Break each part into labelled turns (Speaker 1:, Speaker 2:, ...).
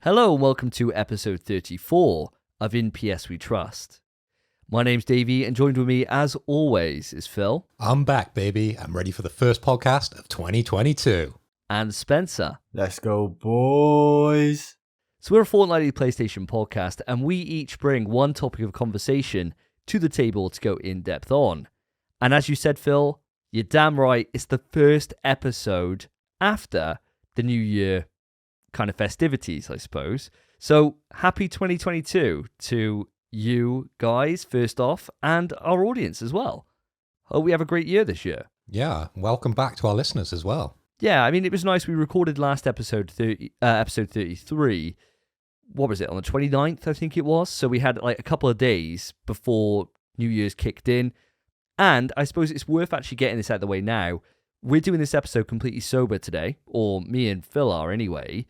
Speaker 1: Hello and welcome to episode 34 of In PS We Trust. My name's Davey and joined with me as always is Phil.
Speaker 2: I'm back, baby. I'm ready for the first podcast of 2022.
Speaker 1: And Spencer.
Speaker 3: Let's go, boys.
Speaker 1: So we're a fortnightly PlayStation podcast and we each bring one topic of conversation to the table to go in depth on. And as you said, Phil, you're damn right, it's the first episode after the New Year kind of festivities, I suppose. So happy 2022 to you guys, first off, and our audience as well. Hope we have a great year this year.
Speaker 2: Yeah, welcome back to our listeners as well.
Speaker 1: Yeah, I mean, it was nice. We recorded last episode 33. What was it, on the 29th, I think it was? So we had like a couple of days before New Year's kicked in. And I suppose it's worth actually getting this out of the way now. We're doing this episode completely sober today, or me and Phil are anyway.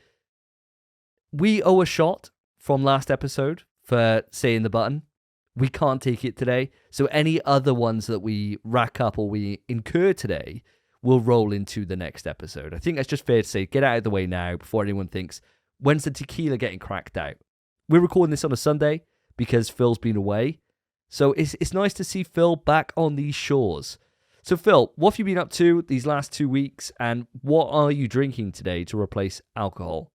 Speaker 1: We owe a shot from last episode for saying the button. We can't take it today. So any other ones that we rack up or we incur today will roll into the next episode. I think that's just fair to say. Get out of the way now before anyone thinks, when's the tequila getting cracked out? We're recording this on a Sunday because Phil's been away. So it's nice to see Phil back on these shores. So Phil, what have you been up to these last 2 weeks and what are you drinking today to replace alcohol?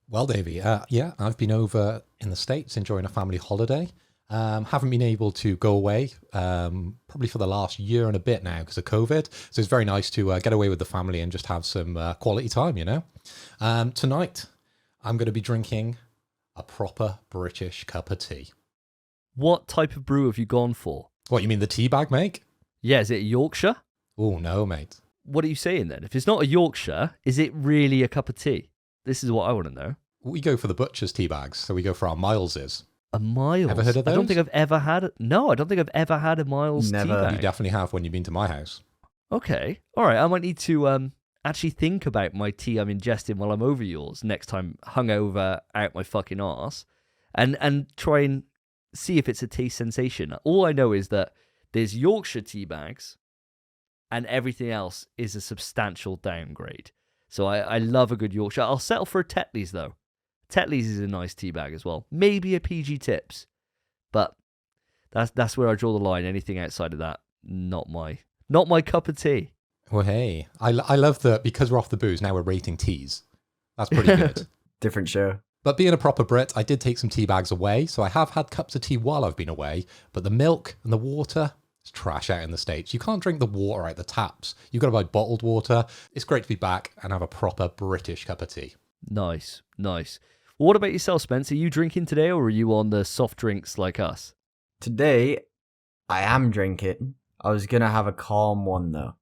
Speaker 2: Well, Davey, I've been over in the States enjoying a family holiday. Haven't been able to go away probably for the last year and a bit now because of COVID. So it's very nice to get away with the family and just have some quality time, you know. Tonight, I'm going to be drinking a proper British cup of tea.
Speaker 1: What type of brew have you gone for?
Speaker 2: What, you mean the tea bag, mate?
Speaker 1: Yeah, is it a Yorkshire?
Speaker 2: Oh, no, mate.
Speaker 1: What are you saying then? If it's not a Yorkshire, is it really a cup of tea? This is what I want to know.
Speaker 2: We go for the butcher's tea bags, so we go for our Mileses.
Speaker 1: A Miles?
Speaker 2: Ever heard of those?
Speaker 1: I don't think I've ever had... No, I don't think I've ever had a Miles tea
Speaker 3: Never.
Speaker 1: bag.
Speaker 2: You definitely have when you've been to my house.
Speaker 1: Okay. All right, I might need to actually think about my tea I'm ingesting while I'm over yours next time, hungover out my fucking arse, and try and see if it's a taste sensation. All I know is that there's Yorkshire tea bags and everything else is a substantial downgrade. So I love a good Yorkshire. I'll settle for a Tetley's though. Tetley's is a nice tea bag as well. Maybe a PG Tips. But that's where I draw the line. Anything outside of that, not my cup of tea.
Speaker 2: Well, hey, I love that because we're off the booze, now we're rating teas. That's pretty good.
Speaker 3: Different show.
Speaker 2: But being a proper Brit, I did take some tea bags away, so I have had cups of tea while I've been away, but the milk and the water, it's trash out in the States. You can't drink the water out the taps. You've got to buy bottled water. It's great to be back and have a proper British cup of tea.
Speaker 1: Nice. Well, what about yourself, Spence? Are you drinking today or are you on the soft drinks like us?
Speaker 3: Today, I am drinking. I was going to have a calm one, though.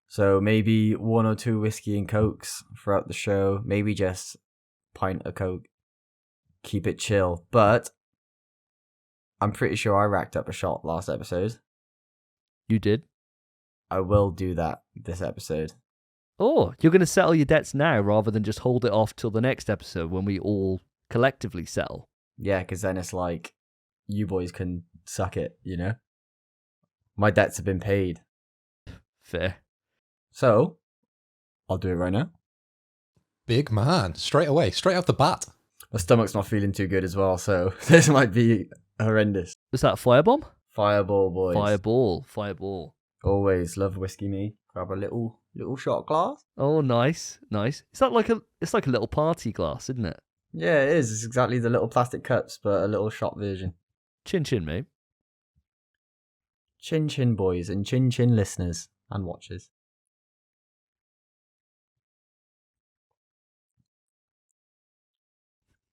Speaker 3: So maybe 1 or 2 whiskey and cokes throughout the show. Maybe just pint of coke. Keep it chill. But I'm pretty sure I racked up a shot last episode.
Speaker 1: You did?
Speaker 3: I will do that this episode.
Speaker 1: Oh, you're going to settle your debts now rather than just hold it off till the next episode when we all collectively settle.
Speaker 3: Yeah, because then it's like, you boys can suck it, you know? My debts have been paid.
Speaker 1: Fair.
Speaker 3: So, I'll do it right now.
Speaker 2: Big man, straight away, straight off the bat.
Speaker 3: My stomach's not feeling too good as well, so this might be horrendous.
Speaker 1: Was that a firebomb?
Speaker 3: Fireball, boys.
Speaker 1: Fireball.
Speaker 3: Always love whiskey me. Grab a little shot glass.
Speaker 1: Oh, nice. It's like a little party glass, isn't it?
Speaker 3: Yeah, it is. It's exactly the little plastic cups, but a little shot version.
Speaker 1: Chin chin, mate.
Speaker 3: Chin chin, boys, and chin chin listeners and watchers.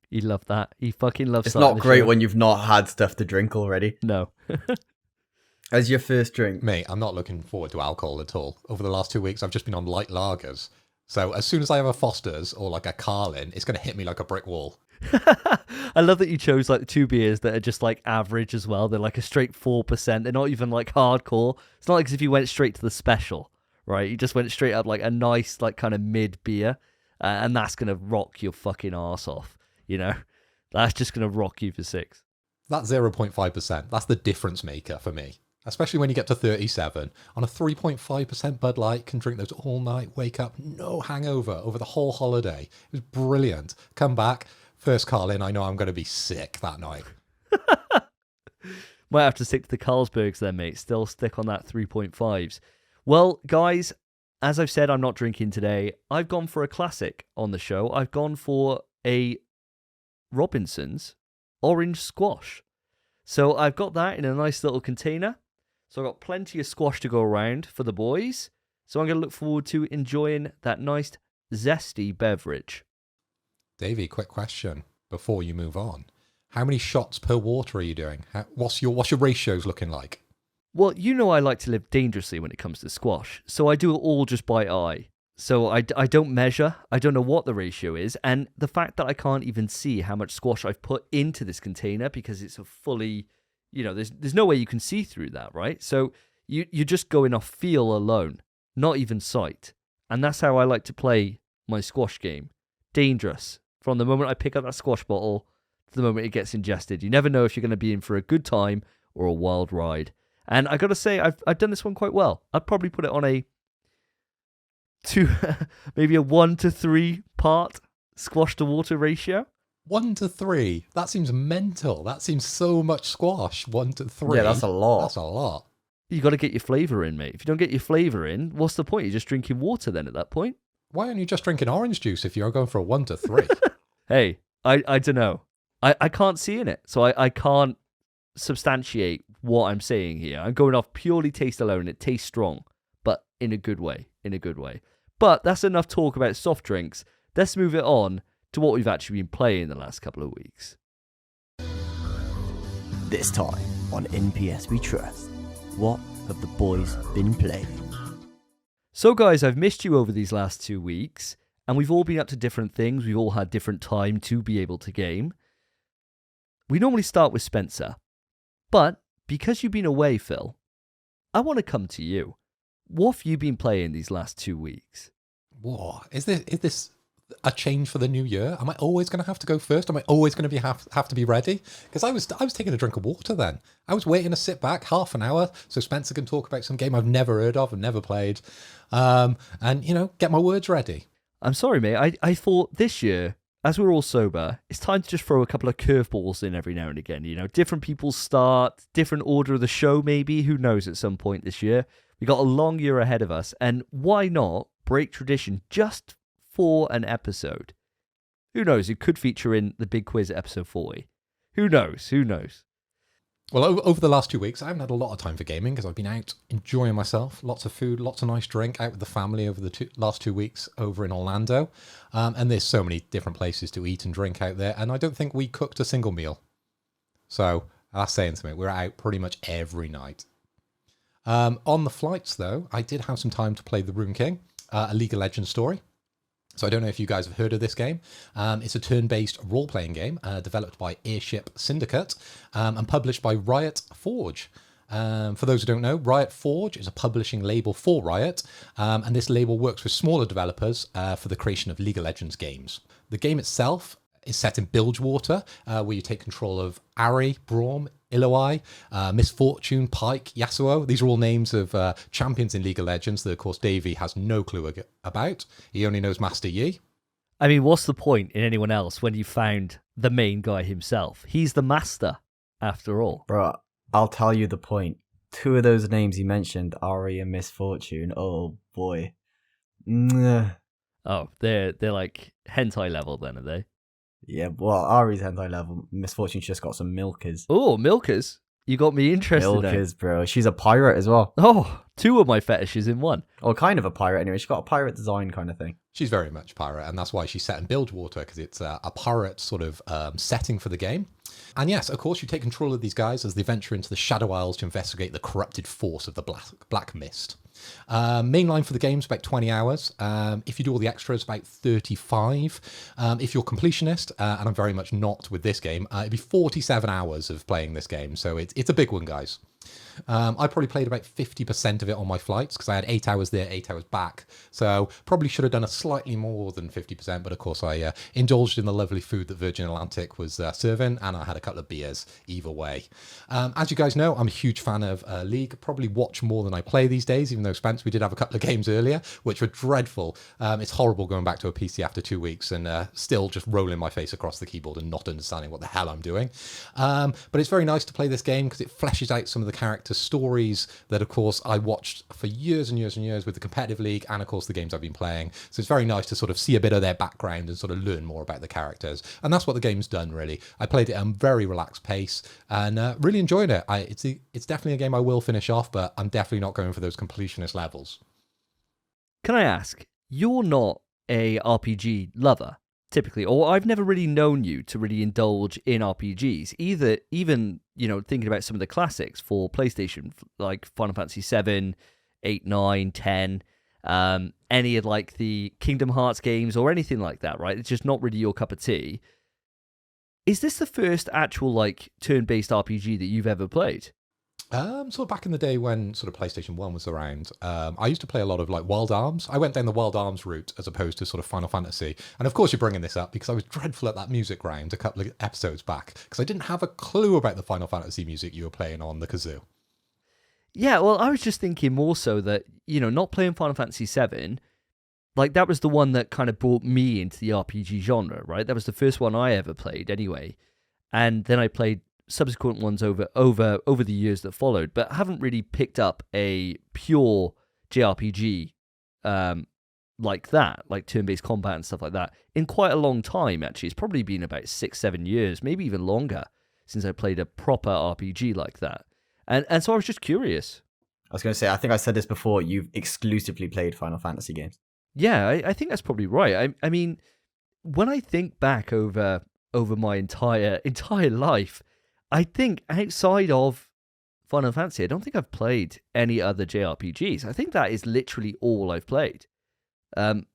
Speaker 1: He loved that. He fucking loves
Speaker 3: It's
Speaker 1: starting
Speaker 3: not
Speaker 1: the
Speaker 3: great
Speaker 1: show.
Speaker 3: when you've not had stuff to drink already.
Speaker 1: No.
Speaker 3: As your first drink.
Speaker 2: Mate, I'm not looking forward to alcohol at all. Over the last 2 weeks, I've just been on light lagers. So as soon as I have a Foster's or like a Carlin, it's going to hit me like a brick wall.
Speaker 1: I love that you chose like 2 beers that are just like average as well. They're like a straight 4%. They're not even like hardcore. It's not like as if you went straight to the special, right? You just went straight up like a nice like kind of mid beer, and that's gonna rock your fucking arse off. You know, that's just gonna rock you for 6.
Speaker 2: That's 0.5%. That's the difference maker for me. Especially when you get to 37. On a 3.5% Bud Light, can drink those all night, wake up, no hangover over the whole holiday. It was brilliant. Come back, First call in, I know I'm going to be sick that night.
Speaker 1: Might have to stick to the Carlsbergs then, mate. Still stick on that 3.5s. Well, guys, as I've said, I'm not drinking today. I've gone for a classic on the show. I've gone for a Robinson's orange squash. So I've got that in a nice little container. So I've got plenty of squash to go around for the boys. So I'm going to look forward to enjoying that nice, zesty beverage.
Speaker 2: Davey, quick question before you move on. How many shots per water are you doing? What's your ratios looking like?
Speaker 1: Well, you know I like to live dangerously when it comes to squash. So I do it all just by eye. So I don't measure. I don't know what the ratio is. And the fact that I can't even see how much squash I've put into this container because it's a fully, there's no way you can see through that, right? So you're just going off feel alone, not even sight. And that's how I like to play my squash game. Dangerous. From the moment I pick up that squash bottle to the moment it gets ingested. You never know if you're going to be in for a good time or a wild ride. And I got to say, I've done this one quite well. I'd probably put it on maybe a 1 to 3 part squash to water ratio.
Speaker 2: 1 to 3? That seems mental. That seems so much squash. 1 to 3.
Speaker 3: Yeah, that's a lot.
Speaker 2: That's a lot.
Speaker 1: You got to get your flavour in, mate. If you don't get your flavour in, what's the point? You're just drinking water then at that point.
Speaker 2: Why aren't you just drinking orange juice if you're going for a 1 to 3?
Speaker 1: Hey, I don't know. I can't see in it, so I can't substantiate what I'm saying here. I'm going off purely taste alone. It tastes strong, but in a good way. But that's enough talk about soft drinks. Let's move it on to what we've actually been playing the last couple of weeks.
Speaker 3: This time on NPS We Trust, what have the boys been playing?
Speaker 1: So guys, I've missed you over these last 2 weeks, and we've all been up to different things. We've all had different time to be able to game. We normally start with Spencer, but because you've been away, Phil, I want to come to you. What have you been playing these last 2 weeks?
Speaker 2: Whoa, is this a change for the new year? Am I always going to have to go first? Am I always going to have to be ready? Because I was taking a drink of water then. I was waiting to sit back half an hour so Spencer can talk about some game I've never heard of and never played, and get my words ready.
Speaker 1: I'm sorry, mate. I thought this year, as we're all sober, it's time to just throw a couple of curveballs in every now and again. Different people start, different order of the show maybe. Who knows at some point this year. We got a long year ahead of us, and why not break tradition just for an episode? Who knows? It could feature in the big quiz at episode 40. Who knows?
Speaker 2: Well, over the last 2 weeks, I haven't had a lot of time for gaming because I've been out enjoying myself. Lots of food, lots of nice drink, out with the family over the last 2 weeks over in Orlando. And there's so many different places to eat and drink out there. And I don't think we cooked a single meal. So that's saying something. We're out pretty much every night. On the flights, though, I did have some time to play The Rune King, a League of Legends story. So I don't know if you guys have heard of this game. It's a turn-based role-playing game developed by Airship Syndicate and published by Riot Forge. For those who don't know, Riot Forge is a publishing label for Riot, and this label works with smaller developers for the creation of League of Legends games. The game itself is set in Bilgewater, where you take control of Ahri, Braum, Illaoi, Miss Fortune, Pyke, Yasuo. These are all names of champions in League of Legends that, of course, Davey has no clue about. He only knows Master Yi.
Speaker 1: I mean, what's the point in anyone else when you found the main guy himself? He's the master, after all.
Speaker 3: Bro, I'll tell you the point. 2 of those names you mentioned, Ahri and Miss Fortune. Oh, boy.
Speaker 1: Oh, they're like hentai level then, are they?
Speaker 3: Yeah, well, Ari's hentai level. Miss Fortune's just got some milkers.
Speaker 1: Oh, milkers. You got me interested.
Speaker 3: Milkers, bro. She's a pirate as well.
Speaker 1: Oh, 2 of my fetishes in one.
Speaker 3: Or kind of a pirate anyway. She's got a pirate design kind of thing.
Speaker 2: She's very much pirate, and that's why she's set in Bilgewater, because it's a pirate sort of setting for the game. And yes, of course, you take control of these guys as they venture into the Shadow Isles to investigate the corrupted force of the Black Mist. Mainline for the game is about 20 hours. If you do all the extras, about 35. If you're completionist, and I'm very much not with this game, it'd be 47 hours of playing this game. So it's a big one, guys. I probably played about 50% of it on my flights because I had 8 hours there, 8 hours back. So probably should have done a slightly more than 50%, but of course I indulged in the lovely food that Virgin Atlantic was serving, and I had a couple of beers either way. As you guys know, I'm a huge fan of League. Probably watch more than I play these days, even though Spence, we did have a couple of games earlier, which were dreadful. It's horrible going back to a PC after 2 weeks and still just rolling my face across the keyboard and not understanding what the hell I'm doing. But it's very nice to play this game because it fleshes out some of the character stories that, of course, I watched for years and years and years with the competitive league and, of course, the games I've been playing. So it's very nice to sort of see a bit of their background and sort of learn more about the characters. And that's what the game's done, really. I played it at a very relaxed pace and really enjoyed it. It's definitely a game I will finish off, but I'm definitely not going for those completionist levels.
Speaker 1: Can I ask, you're not a RPG lover, typically, or I've never really known you to really indulge in RPGs, even, thinking about some of the classics for PlayStation, like Final Fantasy 7, 8, 9, 10, any of like the Kingdom Hearts games or anything like that, right? It's just not really your cup of tea. Is this the first actual like turn-based RPG that you've ever played?
Speaker 2: Sort of back in the day when sort of PlayStation 1 was around, I used to play a lot of like Wild Arms. I went down the Wild Arms route as opposed to sort of Final Fantasy. And of course you're bringing this up because I was dreadful at that music round a couple of episodes back because I didn't have a clue about the Final Fantasy music you were playing on the kazoo.
Speaker 1: Yeah, well, I was just thinking more so that, not playing Final Fantasy 7, like that was the one that kind of brought me into the RPG genre, right? That was the first one I ever played anyway. And then I played subsequent ones over the years that followed, but haven't really picked up a pure JRPG like that, like turn-based combat and stuff like that, in quite a long time, actually. It's probably been about 6-7 years, maybe even longer, since I played a proper RPG like that. And so I was just curious.
Speaker 3: I was going to say, I think I said this before, you've exclusively played Final Fantasy games.
Speaker 1: Yeah, I think that's probably right. I mean, when I think back over my entire life, I think outside of Final Fantasy, I don't think I've played any other JRPGs. I think that is literally all I've played.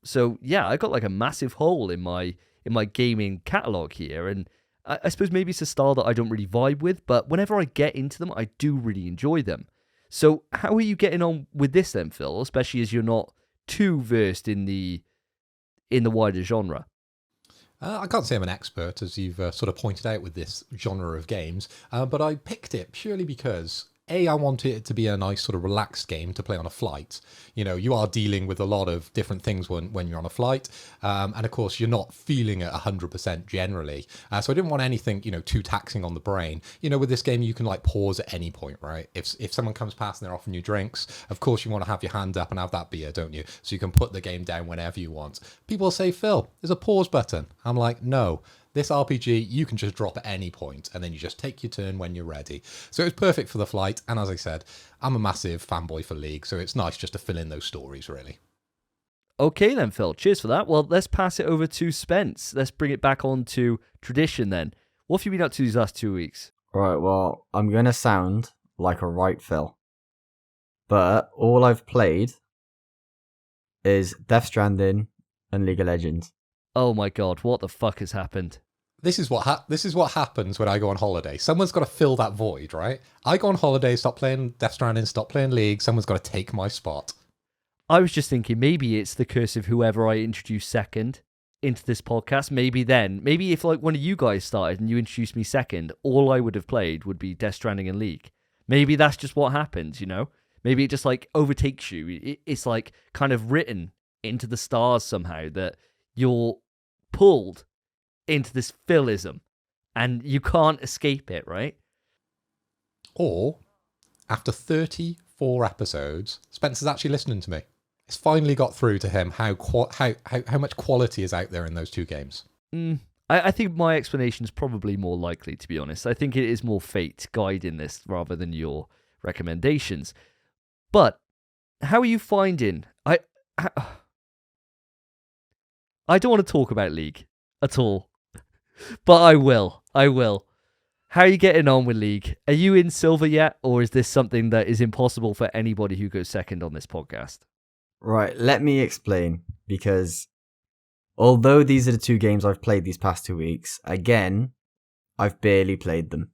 Speaker 1: So yeah, I got like a massive hole in my gaming catalog here, and I suppose maybe it's a style that I don't really vibe with, but whenever I get into them, I do really enjoy them. So how are you getting on with this then, Phil? Especially as you're not too versed in the wider genre.
Speaker 2: I can't say I'm an expert, as you've sort of pointed out with this genre of games, but I picked it purely because I wanted it to be a nice sort of relaxed game to play on a flight. You are dealing with a lot of different things when you're on a flight, and of course you're not feeling it 100% generally. So I didn't want anything too taxing on the brain. With this game you can like pause at any point, right? If someone comes past and they're offering you drinks, of course you want to have your hand up and have that beer, don't you? So you can put the game down whenever you want. People say, Phil, there's a pause button. I'm like, no. This RPG, you can just drop at any point, and then you just take your turn when you're ready. So it was perfect for the flight, and as I said, I'm a massive fanboy for League, so it's nice just to fill in those stories, really.
Speaker 1: Okay then, Phil. Cheers for that. Well, let's pass it over to Spence. Let's bring it back on to tradition then. What have you been up to these last 2 weeks?
Speaker 3: Right, well, I'm going to sound like a right Phil. But all I've played is Death Stranding and League of Legends.
Speaker 1: Oh my god, what the fuck has happened?
Speaker 2: This is what happens when I go on holiday. Someone's got to fill that void, right? I go on holiday, stop playing Death Stranding, stop playing League. Someone's got to take my spot.
Speaker 1: I was just thinking maybe it's the curse of whoever I introduce second into this podcast. Maybe if like one of you guys started and you introduced me second, all I would have played would be Death Stranding and League. Maybe that's just what happens, Maybe it just like overtakes you. It's like kind of written into the stars somehow that you're pulled into this Philism and you can't escape it, right?
Speaker 2: Or after 34 episodes, Spencer's actually listening to me. It's finally got through to him how much quality is out there in those two games.
Speaker 1: I think my explanation is probably more likely, to be honest. I think it is more fate guiding this rather than your recommendations. But how are you finding? I don't want to talk about League at all, but I will. How are you getting on with League? Are you in silver yet, or is this something that is impossible for anybody who goes second on this podcast?
Speaker 3: Right, let me explain, because although these are the two games I've played these past 2 weeks, again, I've barely played them.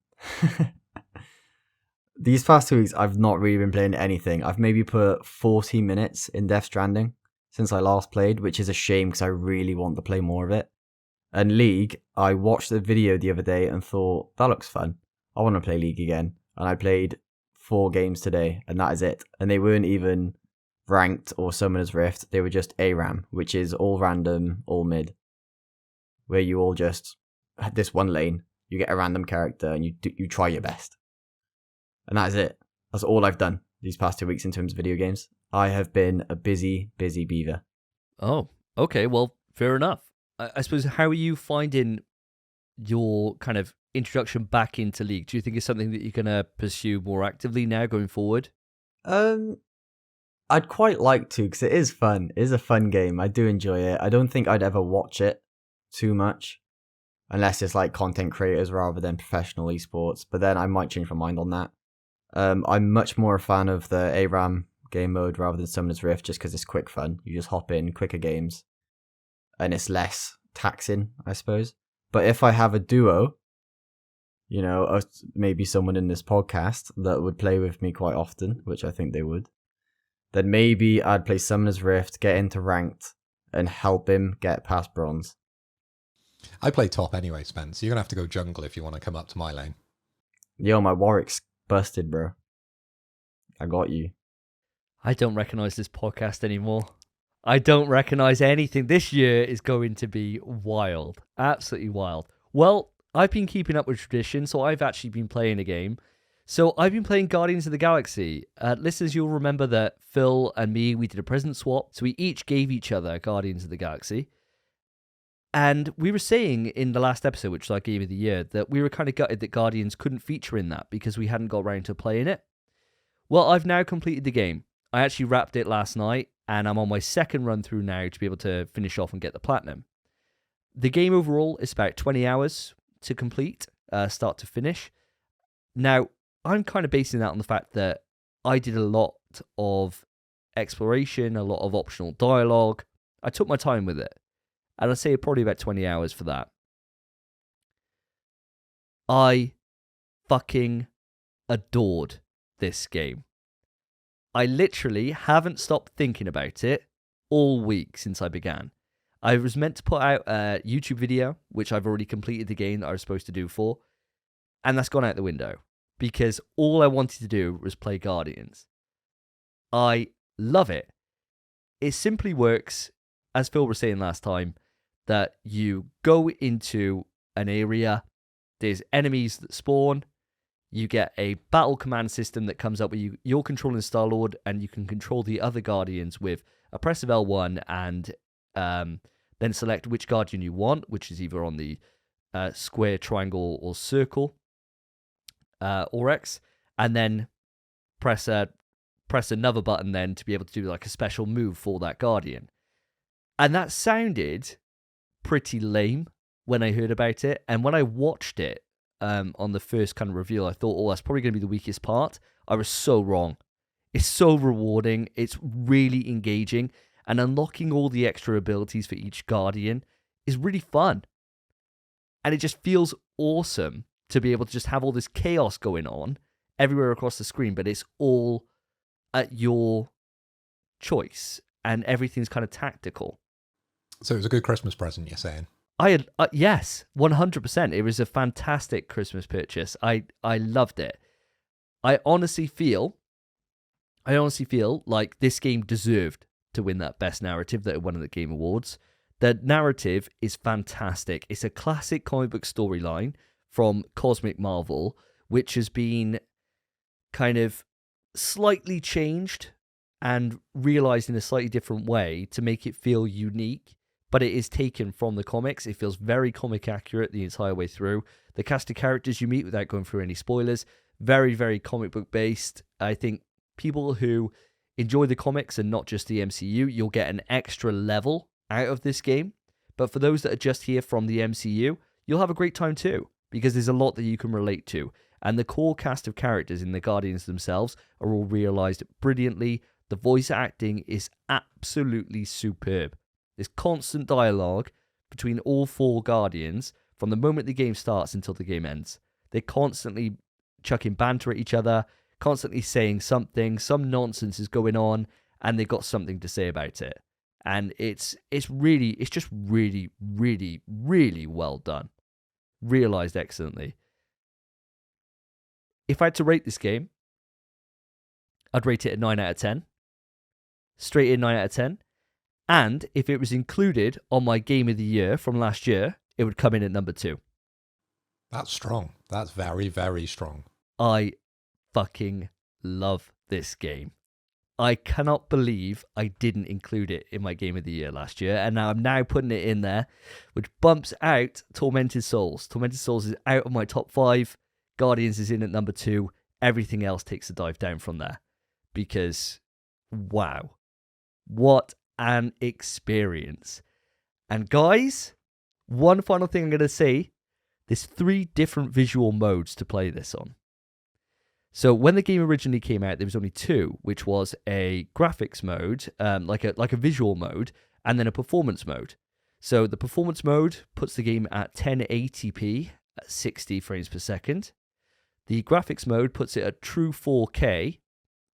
Speaker 3: these past 2 weeks, I've not really been playing anything. I've maybe put 40 minutes in Death Stranding since I last played, which is a shame because I really want to play more of it. And League, I watched the video the other day and thought, that looks fun. I want to play League again. And I played 4 games today, and that is it. And they weren't even ranked or Summoner's Rift. They were just ARAM, which is all random, all mid. Where you all just, had this one lane, you get a random character and you try your best. And that is it. That's all I've done these past 2 weeks in terms of video games. I have been a busy, busy beaver.
Speaker 1: Oh, okay. Well, fair enough. I suppose, how are you finding your kind of introduction back into League? Do you think it's something that you're going to pursue more actively now going forward?
Speaker 3: I'd quite like to, because it is fun. It is a fun game. I do enjoy it. I don't think I'd ever watch it too much, unless it's like content creators rather than professional esports. But then I might change my mind on that. I'm much more a fan of the ARAM game mode rather than Summoner's Rift, just because it's quick fun. You just hop in, quicker games, and it's less taxing, I suppose. But if I have a duo, you know, maybe someone in this podcast that would play with me quite often, which I think they would, then maybe I'd play Summoner's Rift, get into ranked, and help him get past bronze.
Speaker 2: I play top anyway, Spence. You're going to have to go jungle if you want to come up to my lane.
Speaker 3: Yo, my Warwick's busted, bro. I got you.
Speaker 1: I don't recognize this podcast anymore. I don't recognize anything. This year is going to be wild. Absolutely wild. Well, I've been keeping up with tradition, so I've actually been playing a game. So I've been playing Guardians of the Galaxy. Listeners, you'll remember that Phil and me, we did a present swap. So we each gave each other Guardians of the Galaxy. And we were saying in the last episode, which was our game of the year, that we were kind of gutted that Guardians couldn't feature in that because we hadn't got around to playing it. Well, I've now completed the game. I actually wrapped it last night, and I'm on my second run through now to be able to finish off and get the platinum. The game overall is about 20 hours to complete, start to finish. Now, I'm kind of basing that on the fact that I did a lot of exploration, a lot of optional dialogue. I took my time with it. And I'd say probably about 20 hours for that. I fucking adored this game. I literally haven't stopped thinking about it all week since I began. I was meant to put out a YouTube video, which I've already completed the game that I was supposed to do for, and that's gone out the window because all I wanted to do was play Guardians. I love it. It simply works, as Phil was saying last time, that you go into an area, there's enemies that spawn, you get a battle command system that comes up where you're controlling Star-Lord and you can control the other Guardians with a press of L1 and then select which Guardian you want, which is either on the square, triangle, or circle, or X, and then press another button then to be able to do like a special move for that Guardian. And that sounded pretty lame when I heard about it, and when I watched it on the first kind of reveal, I thought, oh, that's probably going to be the weakest part. I was so wrong. It's so rewarding. It's really engaging, and unlocking all the extra abilities for each Guardian is really fun. And it just feels awesome to be able to just have all this chaos going on everywhere across the screen, but it's all at your choice, and everything's kind of tactical.
Speaker 2: So it was a good Christmas present, you're saying?
Speaker 1: Yes, 100%. It was a fantastic Christmas purchase. I loved it. I honestly feel like this game deserved to win that best narrative that it won at the Game Awards. The narrative is fantastic. It's a classic comic book storyline from Cosmic Marvel, which has been kind of slightly changed and realized in a slightly different way to make it feel unique. But it is taken from the comics. It feels very comic accurate the entire way through. The cast of characters you meet, without going through any spoilers, very, very comic book based. I think people who enjoy the comics and not just the MCU, you'll get an extra level out of this game. But for those that are just here from the MCU, you'll have a great time too, because there's a lot that you can relate to. And the core cast of characters in the Guardians themselves are all realized brilliantly. The voice acting is absolutely superb. There's constant dialogue between all 4 Guardians from the moment the game starts until the game ends. They're constantly chucking banter at each other, constantly saying something, some nonsense is going on, and they've got something to say about it. And it's just really, really, really well done. Realized excellently. If I had to rate this game, I'd rate it a 9 out of 10. Straight in 9 out of 10. And if it was included on my Game of the Year from last year, it would come in at number 2.
Speaker 2: That's strong. That's very, very strong.
Speaker 1: I fucking love this game. I cannot believe I didn't include it in my Game of the Year last year, and now I'm now putting it in there, which bumps out Tormented Souls. Tormented Souls is out of my top 5. Guardians is in at number 2. Everything else takes a dive down from there. Because, wow. What an experience. And guys, one final thing I'm going to say. There's 3 different visual modes to play this on. So when the game originally came out, there was only 2, which was a graphics mode, like a visual mode, and then a performance mode. So the performance mode puts the game at 1080p at 60 frames per second. The graphics mode puts it at true 4K.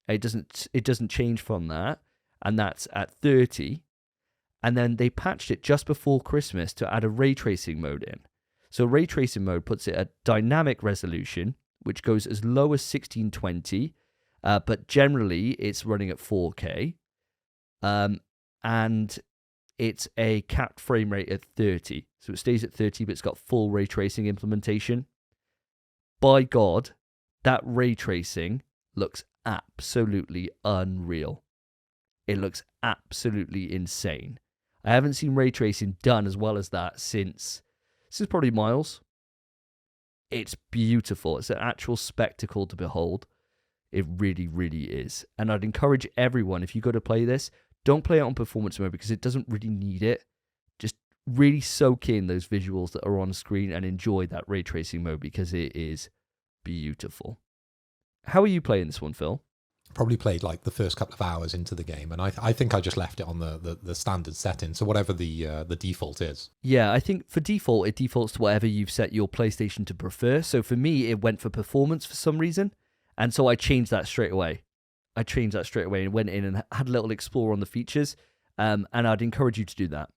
Speaker 1: It doesn't change from that, and that's at 30. And then they patched it just before Christmas to add a ray tracing mode in. So ray tracing mode puts it at dynamic resolution, which goes as low as 1620, but generally it's running at 4K. And it's a capped frame rate at 30. So it stays at 30, but it's got full ray tracing implementation. By God, that ray tracing looks absolutely unreal. It looks absolutely insane. I haven't seen ray tracing done as well as that since probably Miles. It's beautiful. It's an actual spectacle to behold. It really, really is. And I'd encourage everyone, if you go to play this, don't play it on performance mode because it doesn't really need it. Just really soak in those visuals that are on screen and enjoy that ray tracing mode because it is beautiful. How are you playing this one, Phil?
Speaker 2: Probably played like the first couple of hours into the game, and I think I just left it on the standard setting, so whatever the default is.
Speaker 1: Yeah, I think for default, it defaults to whatever you've set your PlayStation to prefer. So for me, it went for performance for some reason, and so I changed that straight away. And went in and had a little explore on the features, and I'd encourage you to do that.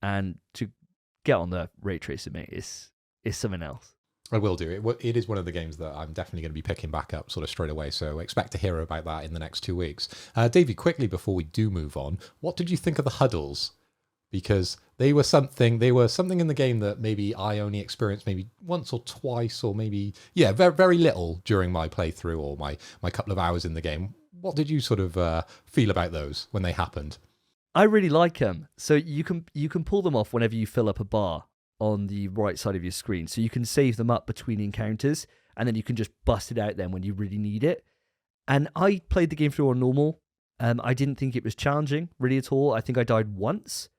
Speaker 1: And to get on the ray tracing, mate, is something else.
Speaker 2: I will do. It is one of the games that I'm definitely going to be picking back up sort of straight away, so expect to hear about that in the next 2 weeks. Davey, quickly before we do move on, what did you think of the huddles? Because they were something in the game that maybe I only experienced maybe once or twice, or maybe, very, very little during my playthrough or my couple of hours in the game. What did you sort of feel about those when they happened?
Speaker 1: I really like them. So you can pull them off whenever you fill up a bar on the right side of your screen. So you can save them up between encounters, and then you can just bust it out then when you really need it. And I played the game through on normal. I didn't think it was challenging really at all. I think I died once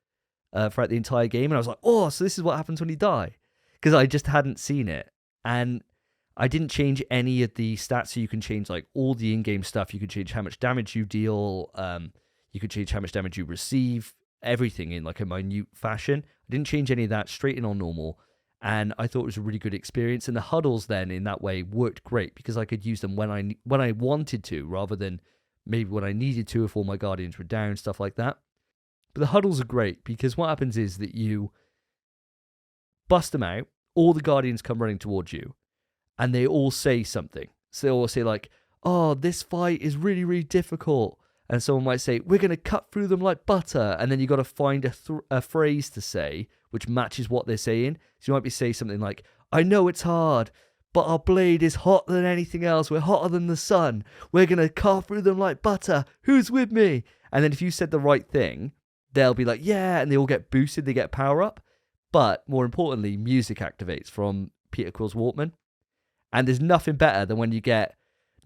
Speaker 1: throughout the entire game, and I was like, oh, so this is what happens when you die. Because I just hadn't seen it. And I didn't change any of the stats, so you can change like all the in-game stuff. You can change how much damage you deal. You could change how much damage you receive. Everything in like a minute fashion. I didn't change any of that, straight in on normal, and I thought it was a really good experience. And the huddles then in that way worked great because I could use them when I wanted to, rather than maybe when I needed to if all my guardians were down, stuff like that. But the huddles are great because what happens is that you bust them out, all the guardians come running towards you, and they all say something. So they all say like, oh, this fight is really, really difficult. And someone might say, we're going to cut through them like butter. And then you got to find a phrase to say which matches what they're saying. So you might be saying something like, I know it's hard, but our blade is hotter than anything else. We're hotter than the sun. We're going to cut through them like butter. Who's with me? And then if you said the right thing, they'll be like, yeah. And they all get boosted. They get power up. But more importantly, music activates from Peter Quill's Walkman. And there's nothing better than when you get,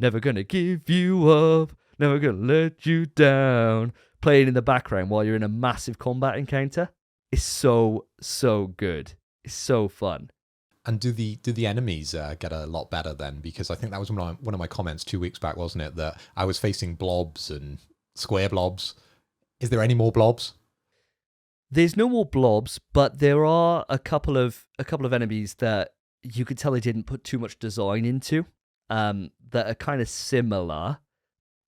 Speaker 1: never going to give you up. Never gonna let you down, playing in the background while you're in a massive combat encounter. It's so good. It's so fun.
Speaker 2: And do the enemies get a lot better then? Because I think that was one of my comments 2 weeks back, wasn't it? That I was facing blobs and square blobs. Is there any more blobs?
Speaker 1: There's no more blobs, but there are a couple of enemies that you could tell they didn't put too much design into. that are kind of similar,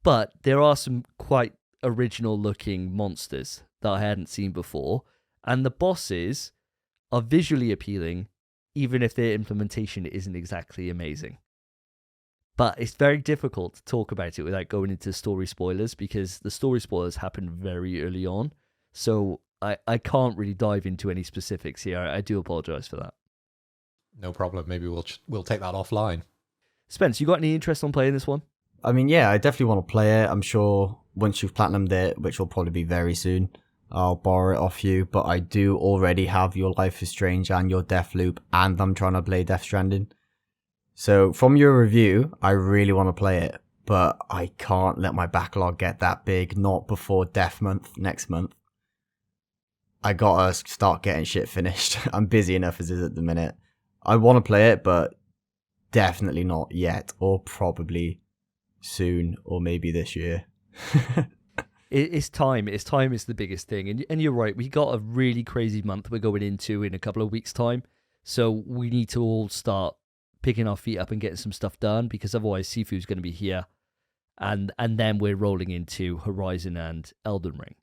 Speaker 1: but there are some quite original looking monsters that I hadn't seen before, and the bosses are visually appealing, even if their implementation isn't exactly amazing. But it's very difficult to talk about it without going into story spoilers, because the story spoilers happen very early on. So I can't really dive into any specifics here. I do apologize for that.
Speaker 2: No problem. Maybe we'll take that offline.
Speaker 1: Spence, you got any interest on playing this one?
Speaker 3: I mean, yeah, I definitely want to play it. I'm sure once you've platinumed it, which will probably be very soon, I'll borrow it off you. But I do already have your Life is Strange and your Deathloop, and I'm trying to play Death Stranding. So from your review, I really want to play it, but I can't let my backlog get that big, not before Death Month next month. I gotta start getting shit finished. I'm busy enough as is at the minute. I want to play it, but definitely not yet, or probably soon, or maybe this year.
Speaker 1: It's time. It's time is the biggest thing. And you're right, we got a really crazy month we're going into in a couple of weeks' time. So we need to all start picking our feet up and getting some stuff done, because otherwise Sifu's going to be here. And then we're rolling into Horizon and Elden Ring.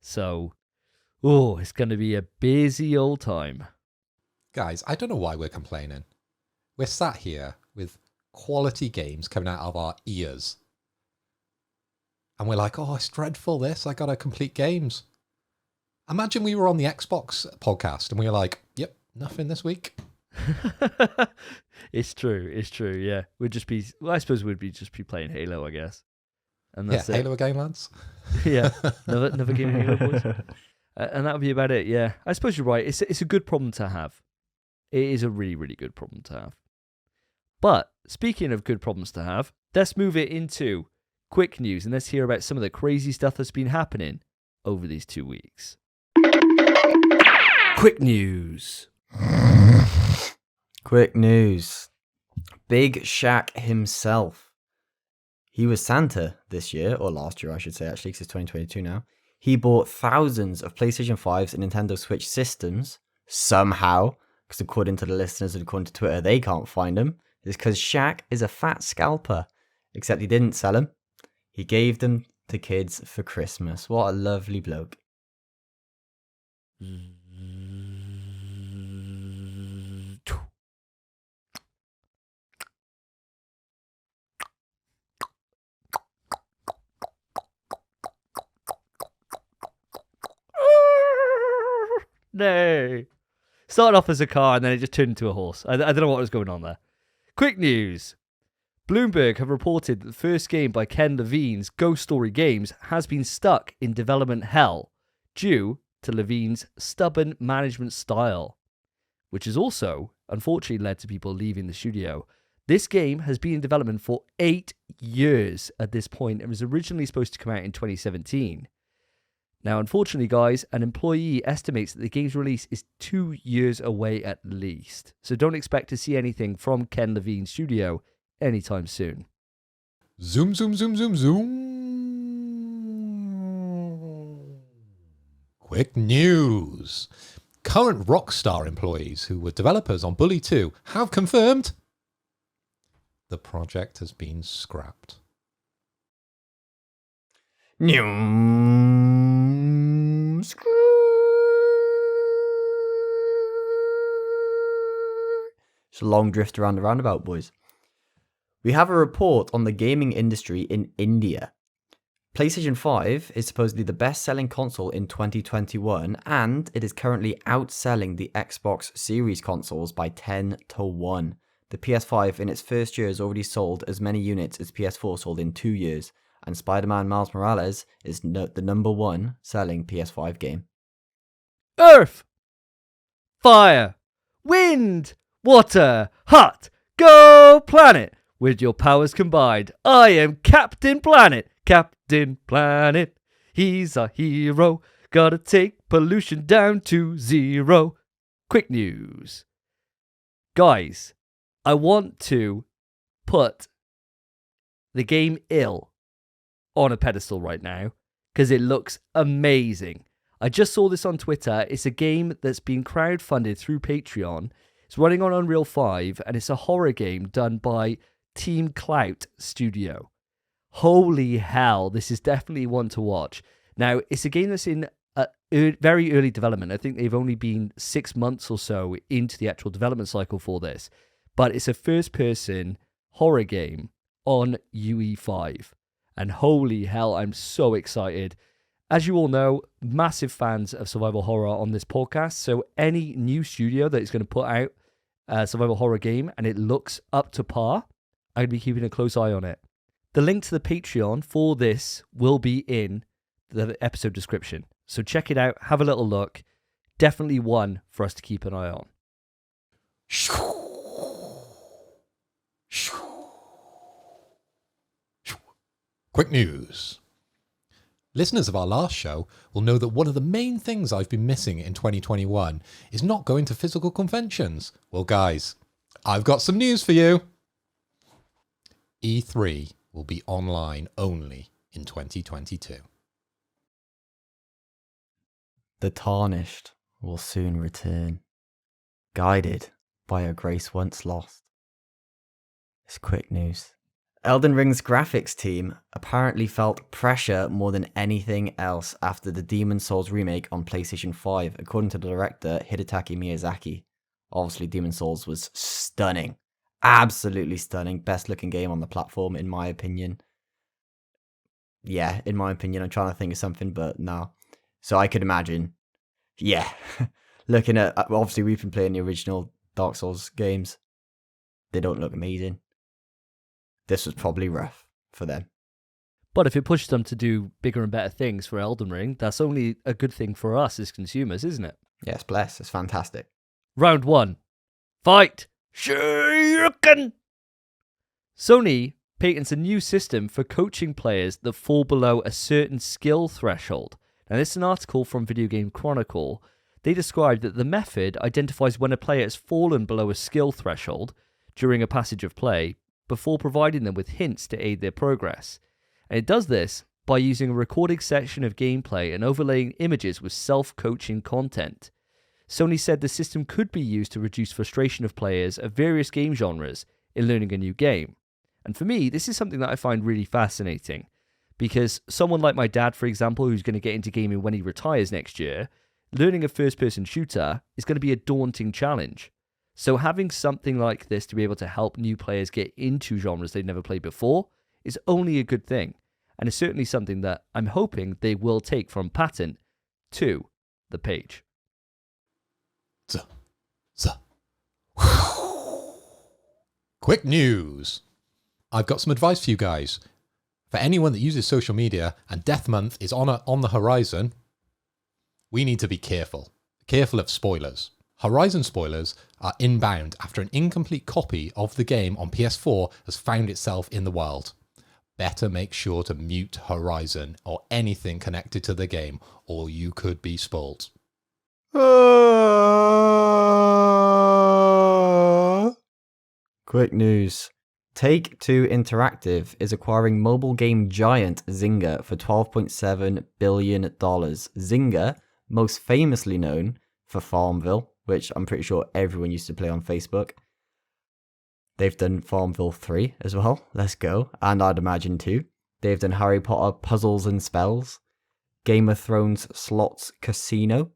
Speaker 1: So, it's going to be a busy old time.
Speaker 2: Guys, I don't know why we're complaining. We're sat here with quality games coming out of our ears. And we're like, oh, it's dreadful this. I got to complete games. Imagine we were on the Xbox podcast and we were like, yep, nothing this week.
Speaker 1: It's true, yeah. I suppose we'd just be playing Halo, I guess. And that's it.
Speaker 2: Halo again, lads.
Speaker 1: Yeah, another game of Halo, boys. And that would be about it, yeah. I suppose you're right. It's a good problem to have. It is a really, really good problem to have. But speaking of good problems to have, let's move it into quick news, and let's hear about some of the crazy stuff that's been happening over these 2 weeks. Quick news.
Speaker 3: Quick news. Big Shaq himself. He was Santa this year, or last year I should say actually, because it's 2022 now. He bought thousands of PlayStation 5s and Nintendo Switch systems, somehow, because according to the listeners and according to Twitter, they can't find them. It's because Shaq is a fat scalper. Except he didn't sell them. He gave them to kids for Christmas. What a lovely bloke.
Speaker 1: No. Started off as a car and then it just turned into a horse. I don't know what was going on there. Quick news. Bloomberg have reported that the first game by Ken Levine's Ghost Story Games has been stuck in development hell due to Levine's stubborn management style, which has also, unfortunately, led to people leaving the studio. This game has been in development for 8 years at this point and was originally supposed to come out in 2017. Now, unfortunately, guys, an employee estimates that the game's release is 2 years away at least. So don't expect to see anything from Ken Levine's studio anytime soon.
Speaker 2: Zoom, zoom, zoom, zoom, zoom. Quick news. Current Rockstar employees who were developers on Bully 2 have confirmed the project has been scrapped.
Speaker 3: It's a long drift around the roundabout, boys. We have a report on the gaming industry in India. PlayStation 5 is supposedly the best-selling console in 2021, and it is currently outselling the Xbox Series consoles by 10-1. The PS5 in its first year has already sold as many units as PS4 sold in 2 years, and Spider-Man Miles Morales is the number one selling PS5 game.
Speaker 1: Earth, fire, wind, water, hot, go planet. With your powers combined, I am Captain Planet. Captain Planet, he's a hero. Gotta take pollution down to 0. Quick news. Guys, I want to put the game Ill on a pedestal right now because it looks amazing. I just saw this on Twitter. It's a game that's been crowdfunded through Patreon. It's running on Unreal 5 and it's a horror game done by Team Clout Studio. Holy hell, this is definitely one to watch. Now, it's a game that's in very early development. I think they've only been 6 months or so into the actual development cycle for this. But it's a first-person horror game on UE5. And holy hell, I'm so excited. As you all know, massive fans of survival horror on this podcast. So any new studio that is going to put out a survival horror game and it looks up to par, I'm going to be keeping a close eye on it. The link to the Patreon for this will be in the episode description. So check it out, have a little look. Definitely one for us to keep an eye on.
Speaker 2: Quick news. Listeners of our last show will know that one of the main things I've been missing in 2021 is not going to physical conventions. Well, guys, I've got some news for you. E3 will be online only in 2022.
Speaker 3: The Tarnished will soon return, guided by a grace once lost. It's quick news. Elden Ring's graphics team apparently felt pressure more than anything else after the Demon's Souls remake on PlayStation 5, according to the director Hidetaki Miyazaki. Obviously, Demon's Souls was stunning. Absolutely stunning. Best looking game on the platform, in my opinion. Yeah, in my opinion. I'm trying to think of something, but no. So I could imagine, yeah, looking at, obviously we've been playing the original Dark Souls games. They don't look amazing. This was probably rough for them.
Speaker 1: But if it pushes them to do bigger and better things for Elden Ring, that's only a good thing for us as consumers, isn't it?
Speaker 3: Yes, bless. It's fantastic.
Speaker 1: Round 1. Fight! Shuriken! Sony patents a new system for coaching players that fall below a certain skill threshold. Now, this is an article from Video Game Chronicle. They described that the method identifies when a player has fallen below a skill threshold during a passage of play before providing them with hints to aid their progress. And it does this by using a recorded section of gameplay and overlaying images with self-coaching content. Sony said the system could be used to reduce frustration of players of various game genres in learning a new game. And for me, this is something that I find really fascinating, because someone like my dad, for example, who's going to get into gaming when he retires next year, learning a first-person shooter is going to be a daunting challenge. So having something like this to be able to help new players get into genres they've never played before is only a good thing. And it's certainly something that I'm hoping they will take from patent to the page.
Speaker 2: Quick news. I've got some advice for you guys. For anyone that uses social media and Death Month is on the horizon, we need to be careful. Careful of spoilers. Horizon spoilers are inbound after an incomplete copy of the game on PS4 has found itself in the wild. Better make sure to mute Horizon or anything connected to the game, or you could be spoiled.
Speaker 3: Quick news. Take-Two Interactive is acquiring mobile game giant Zynga for $12.7 billion. Zynga, most famously known for Farmville, which I'm pretty sure everyone used to play on Facebook. They've done Farmville 3 as well. Let's go. And I'd imagine 2. They've done Harry Potter Puzzles and Spells, Game of Thrones Slots Casino,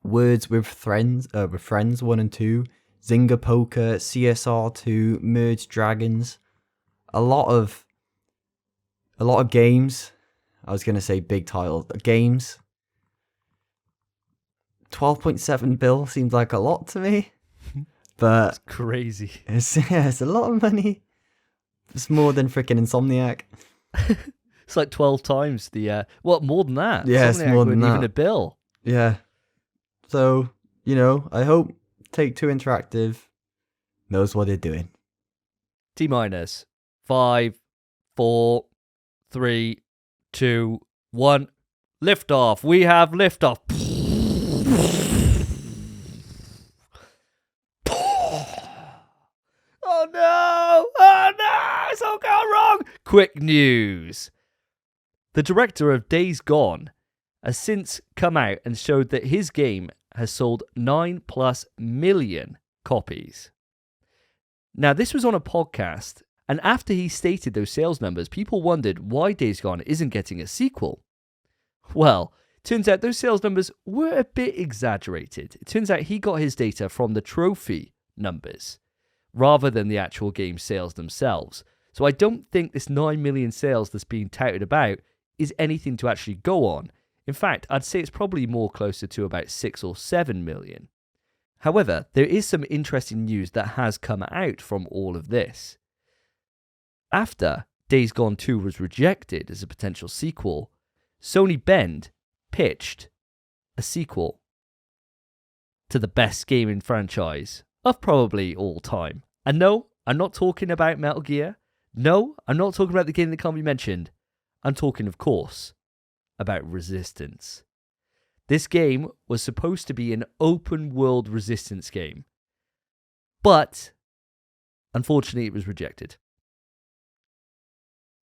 Speaker 3: Words with Friends 1 and 2, Zynga Poker, CSR 2, Merge Dragons. A lot of games. I was going to say big titles. Games. 12.7 bill seems like a lot to me. But
Speaker 1: It's crazy.
Speaker 3: It's a lot of money. It's more than freaking Insomniac.
Speaker 1: It's like 12 times the... more than that.
Speaker 3: Yeah, it's more than
Speaker 1: even
Speaker 3: that.
Speaker 1: a bill.
Speaker 3: Yeah. So, I hope Take-Two Interactive knows what they're doing.
Speaker 1: T-minus 5, 4, 3, 2, 1. Liftoff. We have liftoff. Oh no! Oh no! It's all gone wrong! Quick news. The director of Days Gone has since come out and showed that his game has sold 9+ million copies. Now, this was on a podcast, And after he stated those sales numbers, people wondered why Days Gone isn't getting a sequel. Well, turns out those sales numbers were a bit exaggerated. It turns out he got his data from the trophy numbers rather than the actual game sales themselves. So I don't think this 9 million sales that's being touted about is anything to actually go on. In fact, I'd say it's probably more closer to about 6 or 7 million. However, there is some interesting news that has come out from all of this. After Days Gone 2 was rejected as a potential sequel, Sony Bend pitched a sequel to the best gaming franchise of probably all time. And no, I'm not talking about Metal Gear. No, I'm not talking about the game that can't be mentioned. I'm talking, of course, about Resistance. This game was supposed to be an open world Resistance game, but unfortunately it was rejected.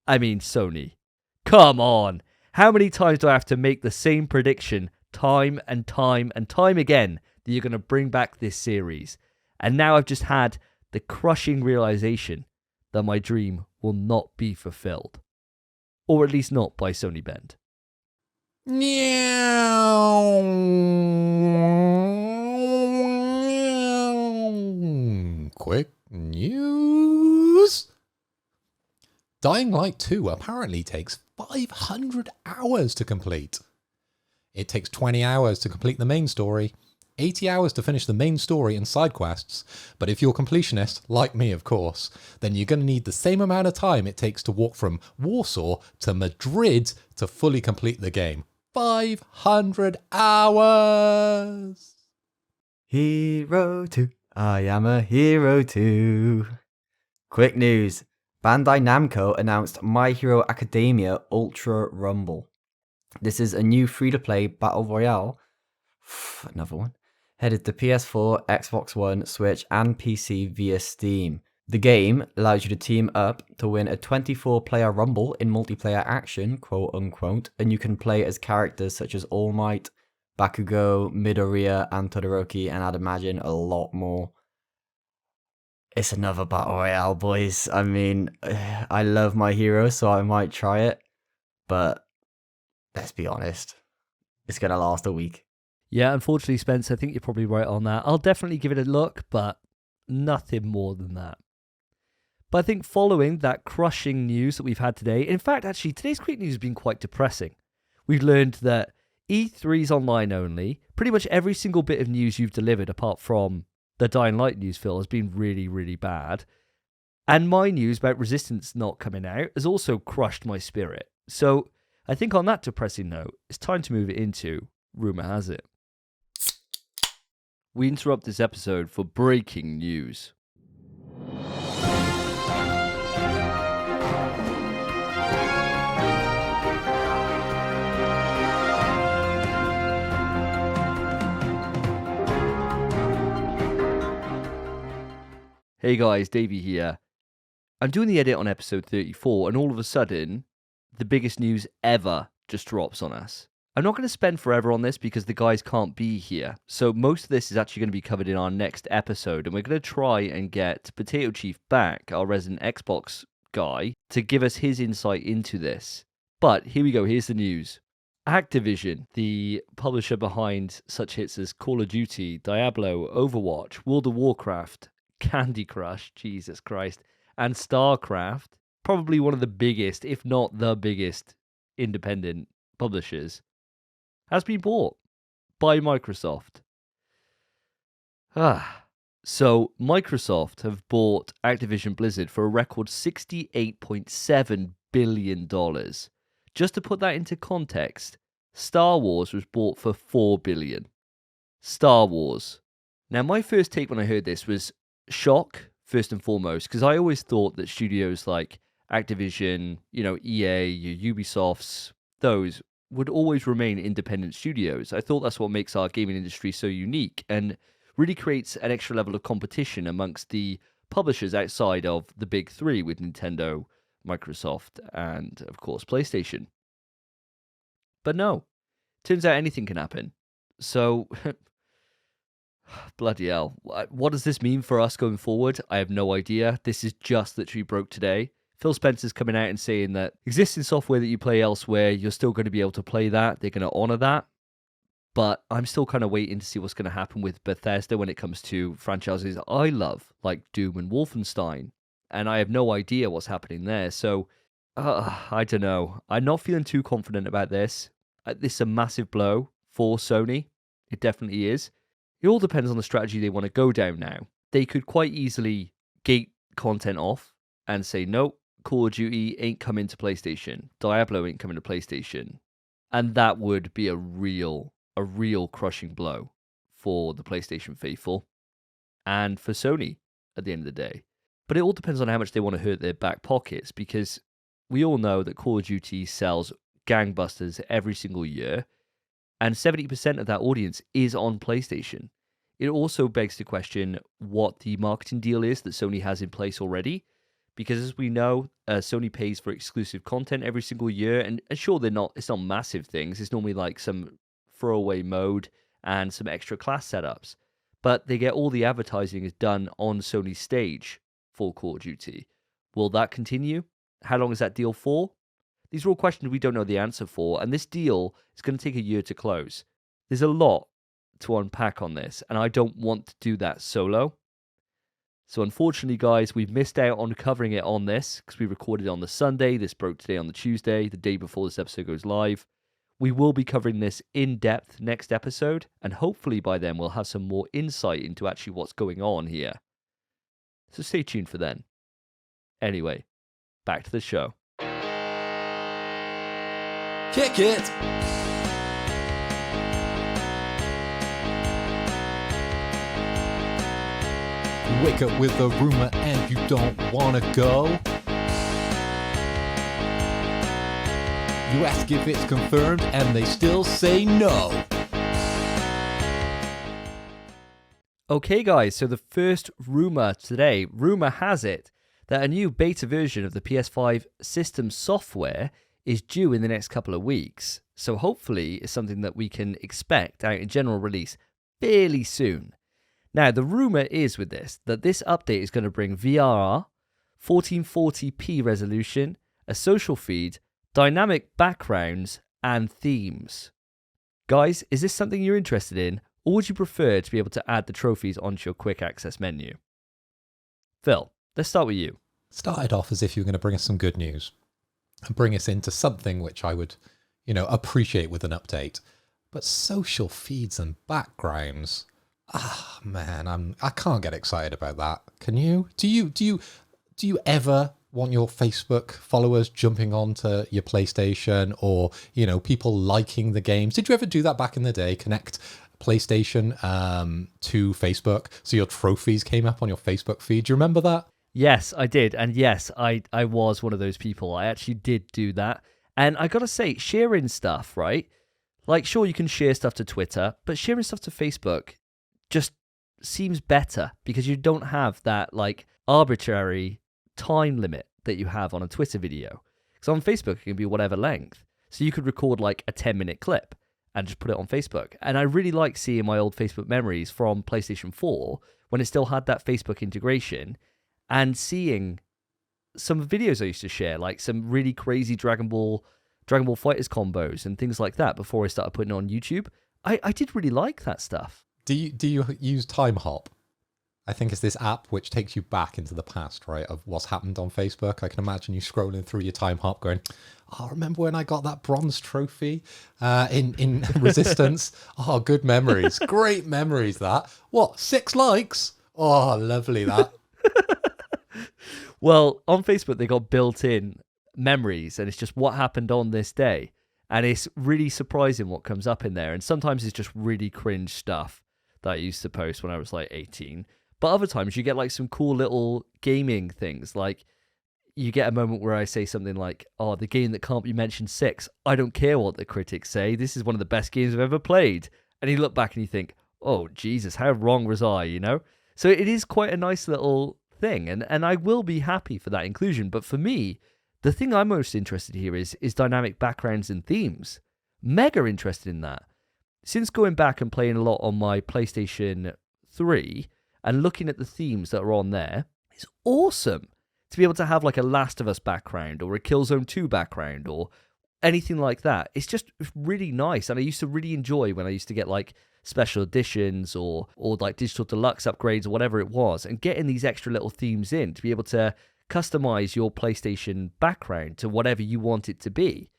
Speaker 1: I mean, Sony, come on! How many times do I have to make the same prediction time and time and time again that you're going to bring back this series? And now I've just had the crushing realization that my dream will not be fulfilled. Or at least not by Sony Bend.
Speaker 2: Quick news. Dying Light 2 apparently takes 500 hours to complete. It takes 20 hours to complete the main story, 80 hours to finish the main story and side quests, but if you're a completionist, like me of course, then you're going to need the same amount of time it takes to walk from Warsaw to Madrid to fully complete the game. 500 hours!
Speaker 3: Hero 2. I am a hero too. Quick news. Bandai Namco announced My Hero Academia Ultra Rumble. This is a new free-to-play battle royale, another one, headed to PS4, Xbox One, Switch and PC via Steam. The game allows you to team up to win a 24-player rumble in multiplayer action, quote unquote, and you can play as characters such as All Might, Bakugo, Midoriya and Todoroki, and I'd imagine a lot more. It's another battle royale, boys. I mean, I love My Hero, so I might try it, but let's be honest, it's going to last a week.
Speaker 1: Yeah, unfortunately, Spence, I think you're probably right on that. I'll definitely give it a look, but nothing more than that. But I think following that crushing news that we've had today, in fact, actually, today's quick news has been quite depressing. We've learned that E3's online only. Pretty much every single bit of news you've delivered, apart from the Dying Light news, Phil, has been really, really bad. And my news about Resistance not coming out has also crushed my spirit. So I think on that depressing note, it's time to move it into Rumour Has It. We interrupt this episode for breaking news. Hey guys, Davey here. I'm doing the edit on episode 34, and all of a sudden, the biggest news ever just drops on us. I'm not going to spend forever on this because the guys can't be here, so most of this is actually going to be covered in our next episode, and we're going to try and get Potato Chief back, our resident Xbox guy, to give us his insight into this. But here we go, here's the news. Activision, the publisher behind such hits as Call of Duty, Diablo, Overwatch, World of Warcraft, Candy Crush, Jesus Christ, and StarCraft, probably one of the biggest, if not the biggest, independent publishers, has been bought by Microsoft. So Microsoft have bought Activision Blizzard for a record $68.7 billion. Just to put that into context, Star Wars was bought for $4 billion. Star Wars. Now, my first take when I heard this was shock, first and foremost, because I always thought that studios like Activision, EA, your Ubisofts, those would always remain independent studios. I thought that's what makes our gaming industry so unique and really creates an extra level of competition amongst the publishers outside of the big three with Nintendo, Microsoft, and of course PlayStation. But no, turns out anything can happen. So Bloody hell. What does this mean for us going forward? I have no idea. This is just literally broke today. Phil Spencer's coming out and saying that existing software that you play elsewhere, you're still going to be able to play that. They're going to honor that. But I'm still kind of waiting to see what's going to happen with Bethesda when it comes to franchises I love, like Doom and Wolfenstein. And I have no idea what's happening there. So, I don't know. I'm not feeling too confident about this. This is a massive blow for Sony. It definitely is. It all depends on the strategy they want to go down now. They could quite easily gate content off and say, nope, Call of Duty ain't coming to PlayStation. Diablo ain't coming to PlayStation. And that would be a real crushing blow for the PlayStation faithful and for Sony at the end of the day. But it all depends on how much they want to hurt their back pockets, because we all know that Call of Duty sells gangbusters every single year, and 70% of that audience is on PlayStation. It also begs to question what the marketing deal is that Sony has in place already, because as we know, Sony pays for exclusive content every single year, and sure, it's not massive things. It's normally like some throwaway mode and some extra class setups, but they get all the advertising is done on Sony's stage for Call of Duty. Will that continue? How long is that deal for? These are all questions we don't know the answer for, and this deal is going to take a year to close. There's a lot to unpack on this, and I don't want to do that solo. So unfortunately, guys, we've missed out on covering it on this because we recorded it on the Sunday. This broke today on the Tuesday, the day before this episode goes live. We will be covering this in depth next episode, and hopefully by then we'll have some more insight into actually what's going on here. So stay tuned for then. Anyway, back to the show.
Speaker 2: Kick it! You wake up with a rumor and you don't want to go. You ask if it's confirmed and they still say no.
Speaker 1: Okay, guys, so the first rumor today, rumor has it that a new beta version of the PS5 system software is due in the next couple of weeks. So hopefully it's something that we can expect out in general release fairly soon. Now, the rumor is with this, that this update is going to bring VRR, 1440p resolution, a social feed, dynamic backgrounds, and themes. Guys, is this something you're interested in, or would you prefer to be able to add the trophies onto your quick access menu? Phil, let's start with you.
Speaker 2: Started off as if you were going to bring us some good news and bring us into something which I would, appreciate with an update. But social feeds and backgrounds, man, I can't get excited about that. Can you? Do you ever want your Facebook followers jumping onto your PlayStation, or people liking the games? Did you ever do that back in the day? Connect PlayStation to Facebook so your trophies came up on your Facebook feed. Do you remember that?
Speaker 1: Yes, I did. And yes, I was one of those people. I actually did do that. And I got to say, sharing stuff, right? Like, sure, you can share stuff to Twitter, but sharing stuff to Facebook just seems better because you don't have that, like, arbitrary time limit that you have on a Twitter video. Because on Facebook, it can be whatever length. So you could record, like, a 10-minute clip and just put it on Facebook. And I really like seeing my old Facebook memories from PlayStation 4 when it still had that Facebook integration, and seeing some videos I used to share, like some really crazy Dragon Ball Fighters combos and things like that before I started putting it on YouTube. I did really like that stuff. Do
Speaker 2: you use Time Hop? I think it's this app which takes you back into the past, right, of what's happened on Facebook. I can imagine you scrolling through your Time Hop going, oh, remember when I got that bronze trophy in Resistance? Oh, good memories. Great memories, that. What, 6 likes? Oh, lovely, that.
Speaker 1: Well, on Facebook, they got built-in memories, and it's just what happened on this day. And it's really surprising what comes up in there. And sometimes it's just really cringe stuff that I used to post when I was like 18. But other times you get like some cool little gaming things. Like you get a moment where I say something like, oh, the game that can't be mentioned 6. I don't care what the critics say. This is one of the best games I've ever played. And you look back and you think, oh, Jesus, how wrong was I, So it is quite a nice little thing. And I will be happy for that inclusion. But for me, the thing I'm most interested here is dynamic backgrounds and themes. Mega interested in that. Since going back and playing a lot on my PlayStation 3 and looking at the themes that are on there, it's awesome to be able to have like a Last of Us background or a Killzone 2 background or anything like that. It's just really nice. And I used to really enjoy when I used to get like special editions or like digital deluxe upgrades or whatever it was, and getting these extra little themes in to be able to customize your PlayStation background to whatever you want it to be.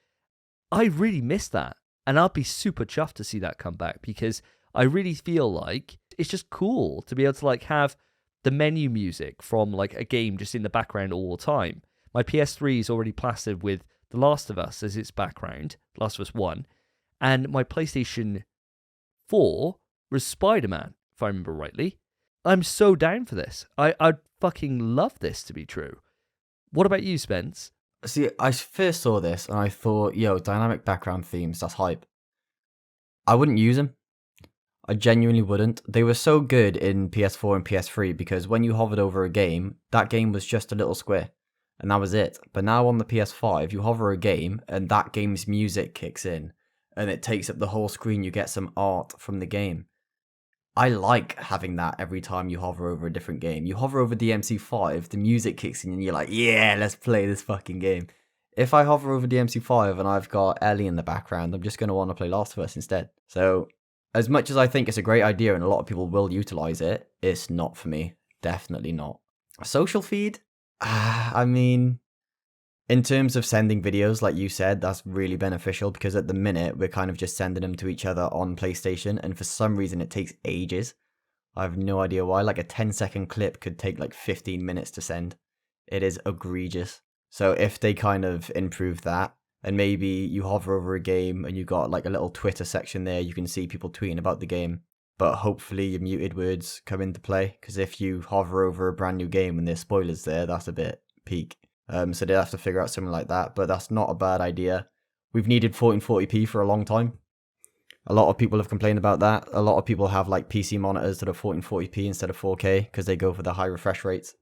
Speaker 1: I really miss that. And I'll be super chuffed to see that come back, because I really feel like it's just cool to be able to like have the menu music from like a game just in the background all the time. My PS3 is already plastered with The Last of Us as its background, Last of Us 1, and my PlayStation 4 was Spider-Man, if I remember rightly. I'm so down for this. I'd fucking love this to be true. What about you, Spence?
Speaker 3: See, I first saw this and I thought, yo, dynamic background themes, that's hype. I wouldn't use them. I genuinely wouldn't. They were so good in PS4 and PS3 because when you hovered over a game, that game was just a little square. And that was it. But now on the PS5, you hover a game and that game's music kicks in. And it takes up the whole screen. You get some art from the game. I like having that every time you hover over a different game. You hover over DMC5, the music kicks in and you're like, yeah, let's play this fucking game. If I hover over DMC5 and I've got Ellie in the background, I'm just going to want to play Last of Us instead. So as much as I think it's a great idea and a lot of people will utilize it, it's not for me. Definitely not. A social feed? I mean, in terms of sending videos, like you said, that's really beneficial because at the minute, we're kind of just sending them to each other on PlayStation. And for some reason, it takes ages. I have no idea why. Like a 10-second clip could take like 15 minutes to send. It is egregious. So if they kind of improve that, and maybe you hover over a game and you got like a little Twitter section there, you can see people tweeting about the game. But hopefully your muted words come into play. Because if you hover over a brand new game and there's spoilers there, that's a bit peak. So they'll have to figure out something like that, but that's not a bad idea. We've needed 1440p for a long time. A lot of people have complained about that. A lot of people have like PC monitors that are 1440p instead of 4K because they go for the high refresh rates.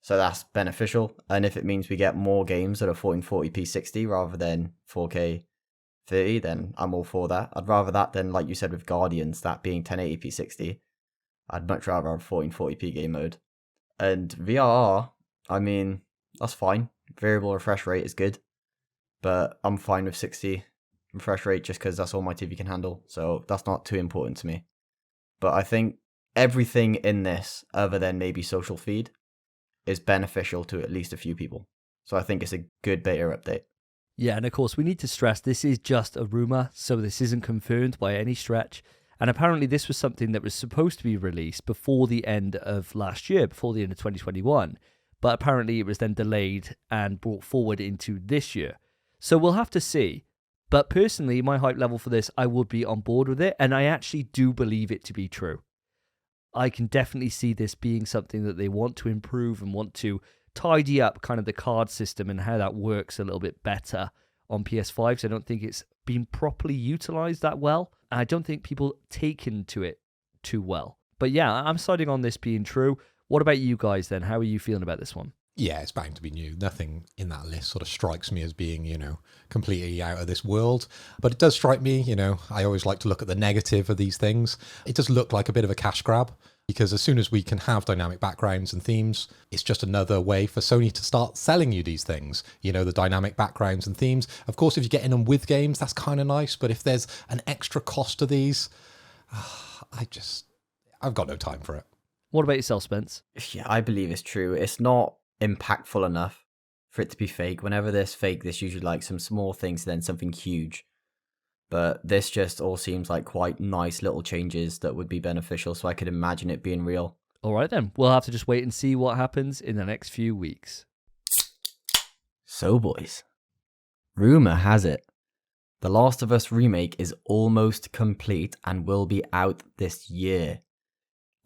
Speaker 3: So that's beneficial. And if it means we get more games that are 1440p 60 rather than 4K 30, then I'm all for that. I'd rather that than, like you said with Guardians, that being 1080p 60. I'd much rather have 1440p game mode. And VRR, I mean, that's fine. Variable refresh rate is good. But I'm fine with 60 refresh rate just because that's all my TV can handle. So that's not too important to me. But I think everything in this, other than maybe social feed, is beneficial to at least a few people. So I think it's a good beta update.
Speaker 1: Yeah, and of course, we need to stress this is just a rumour, so this isn't confirmed by any stretch. And apparently this was something that was supposed to be released before the end of last year, before the end of 2021. But apparently it was then delayed and brought forward into this year. So we'll have to see. But personally, my hype level for this, I would be on board with it. And I actually do believe it to be true. I can definitely see this being something that they want to improve and want to tidy up kind of the card system and how that works a little bit better on PS5. So I don't think it's been properly utilized that well. And I don't think people taken to it too well. But yeah, I'm siding on this being true. What about you guys then? How are you feeling about this one?
Speaker 2: Yeah, it's bound to be new. Nothing in that list sort of strikes me as being, completely out of this world. But it does strike me, I always like to look at the negative of these things. It does look like a bit of a cash grab because as soon as we can have dynamic backgrounds and themes, it's just another way for Sony to start selling you these things. The dynamic backgrounds and themes. Of course, if you're getting them with games, that's kind of nice. But if there's an extra cost to these, I've got no time for it.
Speaker 1: What about yourself, Spence?
Speaker 3: Yeah, I believe it's true. It's not impactful enough for it to be fake. Whenever there's fake, there's usually like some small things, then something huge. But this just all seems like quite nice little changes that would be beneficial, so I could imagine it being real.
Speaker 1: All right then, we'll have to just wait and see what happens in the next few weeks.
Speaker 3: So boys, rumour has it, The Last of Us Remake is almost complete and will be out this year.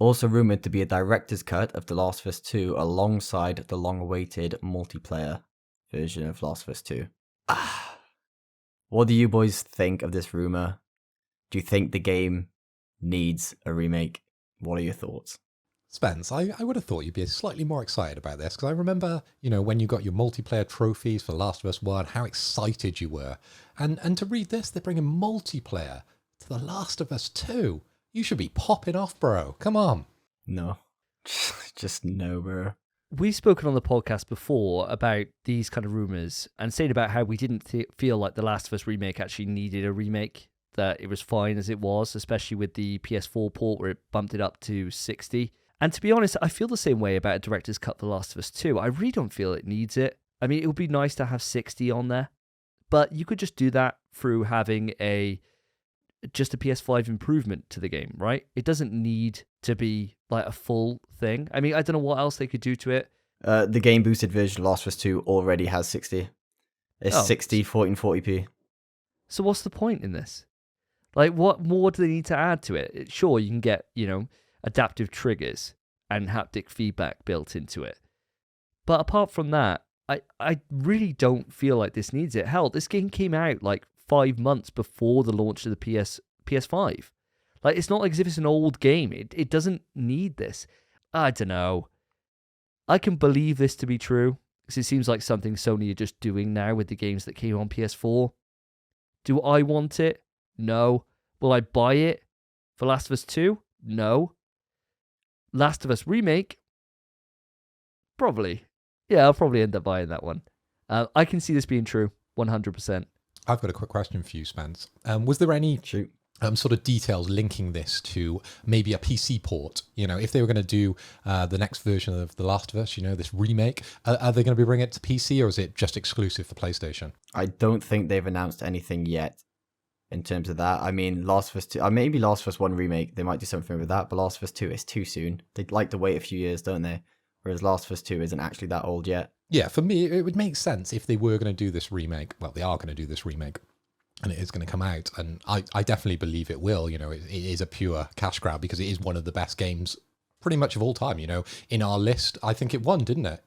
Speaker 3: Also rumoured to be a director's cut of The Last of Us 2 alongside the long-awaited multiplayer version of Last of Us 2. What do you boys think of this rumour? Do you think the game needs a remake? What are your thoughts?
Speaker 2: Spence, I would have thought you'd be slightly more excited about this because I remember, when you got your multiplayer trophies for Last of Us 1, how excited you were. And to read this, they're bringing multiplayer to The Last of Us 2. You should be popping off, bro. Come on.
Speaker 3: No. Just no, bro.
Speaker 1: We've spoken on the podcast before about these kind of rumors and saying about how we didn't feel like The Last of Us remake actually needed a remake, that it was fine as it was, especially with the PS4 port where it bumped it up to 60. And to be honest, I feel the same way about a director's cut for The Last of Us 2. I really don't feel it needs it. I mean, it would be nice to have 60 on there, but you could just do that through having just a PS5 improvement to the game, right? It doesn't need to be like a full thing. I mean, I don't know what else they could do to it.
Speaker 3: The game boosted version of Last of Us 2 already has 60. It's 60, 1440p.
Speaker 1: So what's the point in this? Like, what more do they need to add to it? Sure, you can get, adaptive triggers and haptic feedback built into it. But apart from that, I really don't feel like this needs it. Hell, this game came out like 5 months before the launch of the PS5. Like, it's not like as if it's an old game. It doesn't need this. I don't know. I can believe this to be true, because it seems like something Sony are just doing now with the games that came on PS4. Do I want it? No. Will I buy it for Last of Us 2? No. Last of Us Remake? Probably. Yeah, I'll probably end up buying that one. I can see this being true, 100%.
Speaker 2: I've got a quick question for you, Spence. Was there any sort of details linking this to maybe a PC port? If they were going to do the next version of The Last of Us, this remake, are they going to be bringing it to PC, or is it just exclusive for PlayStation?
Speaker 3: I don't think they've announced anything yet in terms of that. I mean, Last of Us 2, maybe Last of Us 1 remake, they might do something with that, but Last of Us 2 is too soon. They'd like to wait a few years, don't they? Whereas Last of Us 2 isn't actually that old yet.
Speaker 2: Yeah, for me, it would make sense if they were going to do this remake. Well, they are going to do this remake, and it is going to come out. And I definitely believe it will. It is a pure cash grab, because it is one of the best games pretty much of all time. In our list, I think it won, didn't it?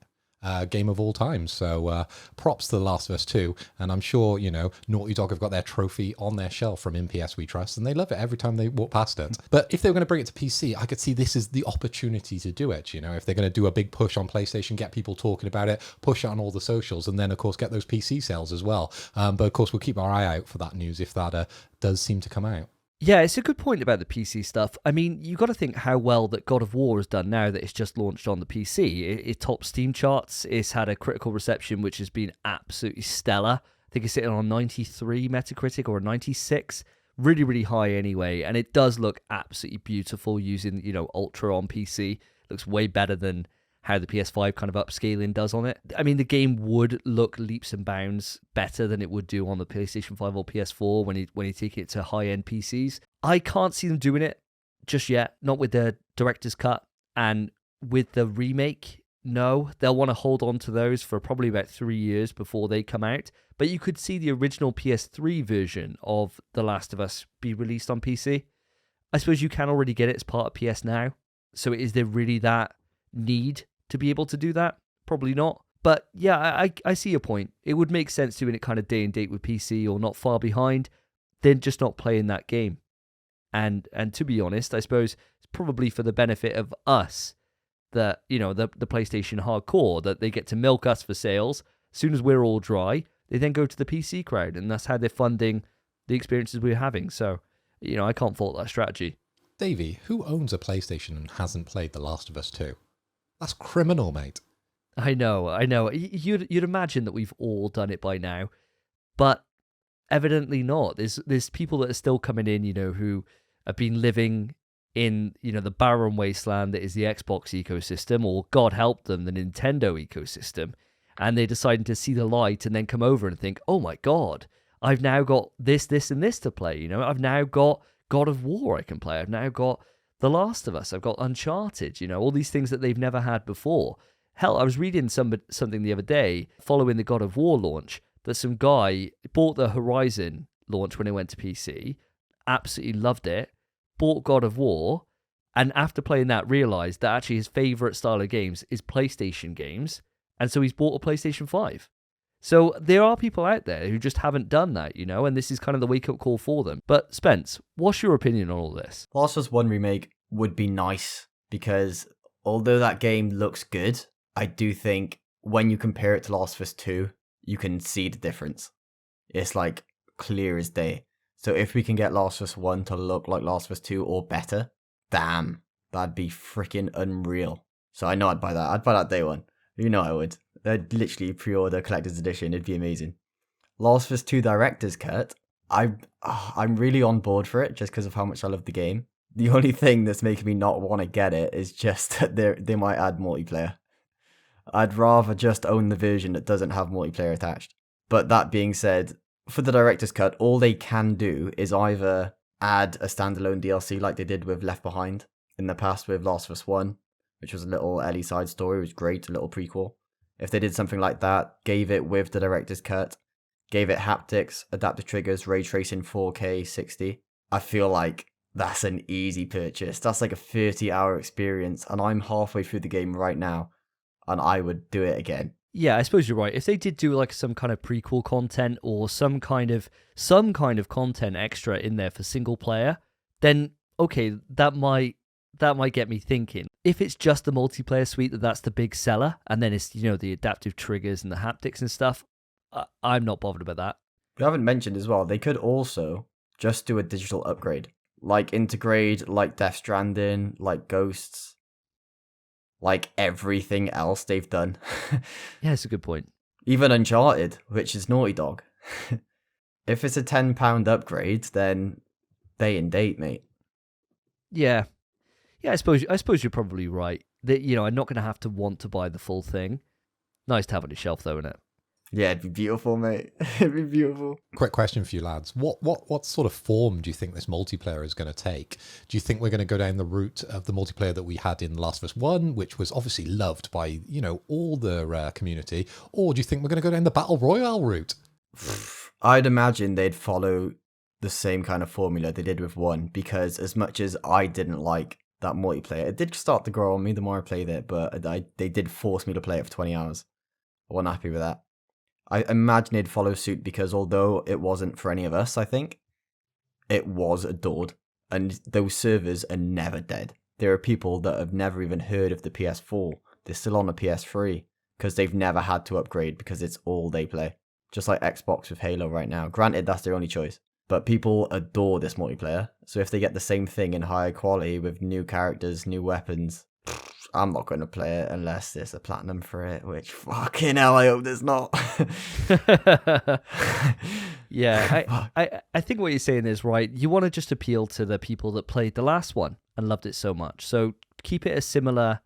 Speaker 2: Game of all time. So props to The Last of Us 2. And I'm sure, Naughty Dog have got their trophy on their shelf from MPS We Trust, and they love it every time they walk past it. But if they were going to bring it to PC, I could see this is the opportunity to do it. If they're going to do a big push on PlayStation, get people talking about it, push it on all the socials, and then, of course, get those PC sales as well. But, of course, we'll keep our eye out for that news if that does seem to come out.
Speaker 1: Yeah, it's a good point about the PC stuff. I mean, you got to think how well that God of War has done now that it's just launched on the PC. It topped Steam charts. It's had a critical reception, which has been absolutely stellar. I think it's sitting on 93 Metacritic or a 96. Really, really high anyway. And it does look absolutely beautiful using, Ultra on PC. Looks way better than how the PS5 kind of upscaling does on it. I mean, the game would look leaps and bounds better than it would do on the PlayStation 5 or PS4 when you take it to high-end PCs. I can't see them doing it just yet, not with the director's cut. And with the remake, no. They'll want to hold on to those for probably about 3 years before they come out. But you could see the original PS3 version of The Last of Us be released on PC. I suppose you can already get it as part of PS Now. So is there really that need to be able to do that? Probably not. But yeah, I see your point. It would make sense doing it kind of day and date with PC or not far behind, then just not playing that game. And to be honest, I suppose it's probably for the benefit of us that, the PlayStation hardcore, that they get to milk us for sales. As soon as we're all dry, they then go to the PC crowd, and that's how they're funding the experiences we're having. So, I can't fault that strategy.
Speaker 2: Davey, who owns a PlayStation and hasn't played The Last of Us 2? That's criminal, mate.
Speaker 1: I know. You'd imagine that we've all done it by now, but evidently not. There's people that are still coming in, who have been living in, the barren wasteland that is the Xbox ecosystem, or God help them, the Nintendo ecosystem, and they're deciding to see the light and then come over and think, oh my God, I've now got this, and this to play. I've now got God of War I can play. I've now got The Last of Us. I've got Uncharted, all these things that they've never had before. Hell, I was reading something the other day following the God of War launch that some guy bought the Horizon launch when it went to PC, absolutely loved it, bought God of War, and after playing that realized that actually his favorite style of games is PlayStation games, and so he's bought a PlayStation 5. So there are people out there who just haven't done that, and this is kind of the wake-up call for them. But Spence, what's your opinion on all this?
Speaker 3: Last of Us 1 remake would be nice, because although that game looks good, I do think when you compare it to Last of Us 2, you can see the difference. It's like clear as day. So if we can get Last of Us 1 to look like Last of Us 2 or better, damn, that'd be freaking unreal. So I know I'd buy that. I'd buy that day one. You know I would. I'd literally pre-order collector's edition. It'd be amazing. Last of Us 2 Director's Cut. I'm really on board for it just because of how much I love the game. The only thing that's making me not want to get it is just that they might add multiplayer. I'd rather just own the version that doesn't have multiplayer attached. But that being said, for the Director's Cut, all they can do is either add a standalone DLC like they did with Left Behind in the past with Last of Us 1, which was a little Ellie side story, it was great, a little prequel. If they did something like that, gave it with the Director's Cut, gave it haptics, adaptive triggers, ray tracing 4K 60, I feel like that's an easy purchase. That's like a 30-hour experience, and I'm halfway through the game right now, and I would do it again.
Speaker 1: Yeah, I suppose you're right. If they did do like some kind of prequel content or some kind of content extra in there for single player, then okay, that might get me thinking. If it's just the multiplayer suite that's the big seller, and then it's the adaptive triggers and the haptics and stuff, I'm not bothered about that.
Speaker 3: We haven't mentioned as well, they could also just do a digital upgrade, like Integrate, like Death Stranding, like Ghosts. Like everything else they've done.
Speaker 1: Yeah, that's a good point.
Speaker 3: Even Uncharted, which is Naughty Dog. If it's a £10 upgrade, then day and date, mate.
Speaker 1: Yeah, I suppose you're probably right. That I'm not going to have to want to buy the full thing. Nice to have on your shelf, though, isn't it?
Speaker 3: Yeah, it'd be beautiful, mate. It'd be beautiful.
Speaker 2: Quick question for you lads. What sort of form do you think this multiplayer is going to take? Do you think we're going to go down the route of the multiplayer that we had in Last of Us 1, which was obviously loved by, all the community? Or do you think we're going to go down the Battle Royale route?
Speaker 3: I'd imagine they'd follow the same kind of formula they did with 1, because as much as I didn't like that multiplayer, it did start to grow on me the more I played it, but they did force me to play it for 20 hours. I wasn't happy with that. I imagine it'd follow suit because although it wasn't for any of us, I think, it was adored. And those servers are never dead. There are people that have never even heard of the PS4. They're still on a PS3 because they've never had to upgrade because it's all they play. Just like Xbox with Halo right now. Granted, that's their only choice. But people adore this multiplayer. So if they get the same thing in higher quality with new characters, new weapons, I'm not going to play it unless there's a platinum for it, which fucking hell, I hope there's not.
Speaker 1: Yeah, I think what you're saying is right. You want to just appeal to the people that played the last one and loved it so much. So keep it a similar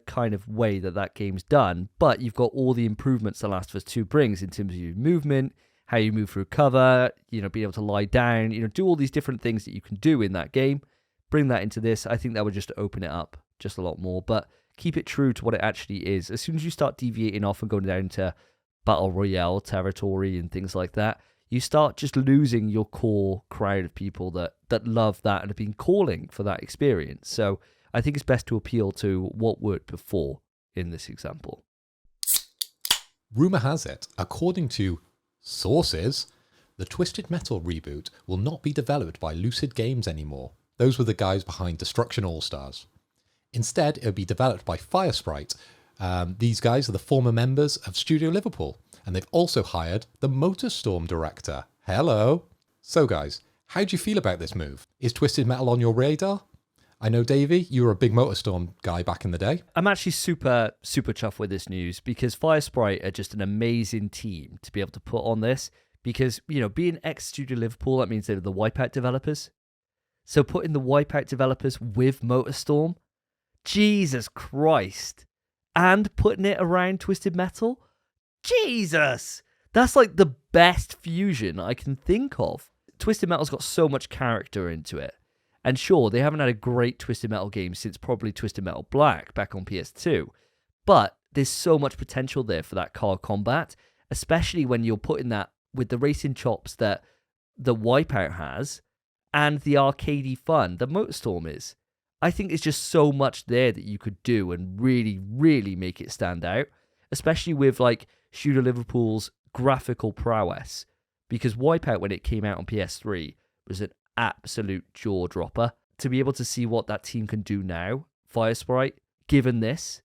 Speaker 1: kind of way that game's done, but you've got all the improvements The Last of Us 2 brings in terms of your movement, how you move through cover, being able to lie down, do all these different things that you can do in that game. Bring that into this. I think that would just open it up just a lot more, but keep it true to what it actually is. As soon as you start deviating off and going down to Battle Royale territory and things like that, you start just losing your core crowd of people that love that and have been calling for that experience. So I think it's best to appeal to what worked before in this example.
Speaker 2: Rumour has it, according to sources, the Twisted Metal reboot will not be developed by Lucid Games anymore. Those were the guys behind Destruction All-Stars. Instead, it'll be developed by Firesprite. These guys are the former members of Studio Liverpool, and they've also hired the Motorstorm director. Hello. So guys, how do you feel about this move? Is Twisted Metal on your radar? I know, Davey, you were a big Motorstorm guy back in the day.
Speaker 1: I'm actually super chuffed with this news because Firesprite are just an amazing team to be able to put on this because, being ex-Studio Liverpool, that means they're the Wipeout developers. So putting the Wipeout developers with Motorstorm, Jesus Christ. And putting it around Twisted Metal? Jesus! That's like the best fusion I can think of. Twisted Metal's got so much character into it. And sure, they haven't had a great Twisted Metal game since probably Twisted Metal Black back on PS2. But there's so much potential there for that car combat, especially when you're putting that with the racing chops that the Wipeout has and the arcadey fun that Motorstorm is. I think there's just so much there that you could do and really, really make it stand out, especially with like Studio Liverpool's graphical prowess. Because Wipeout, when it came out on PS3, was an absolute jaw dropper. To be able to see what that team can do now, Firesprite, given this,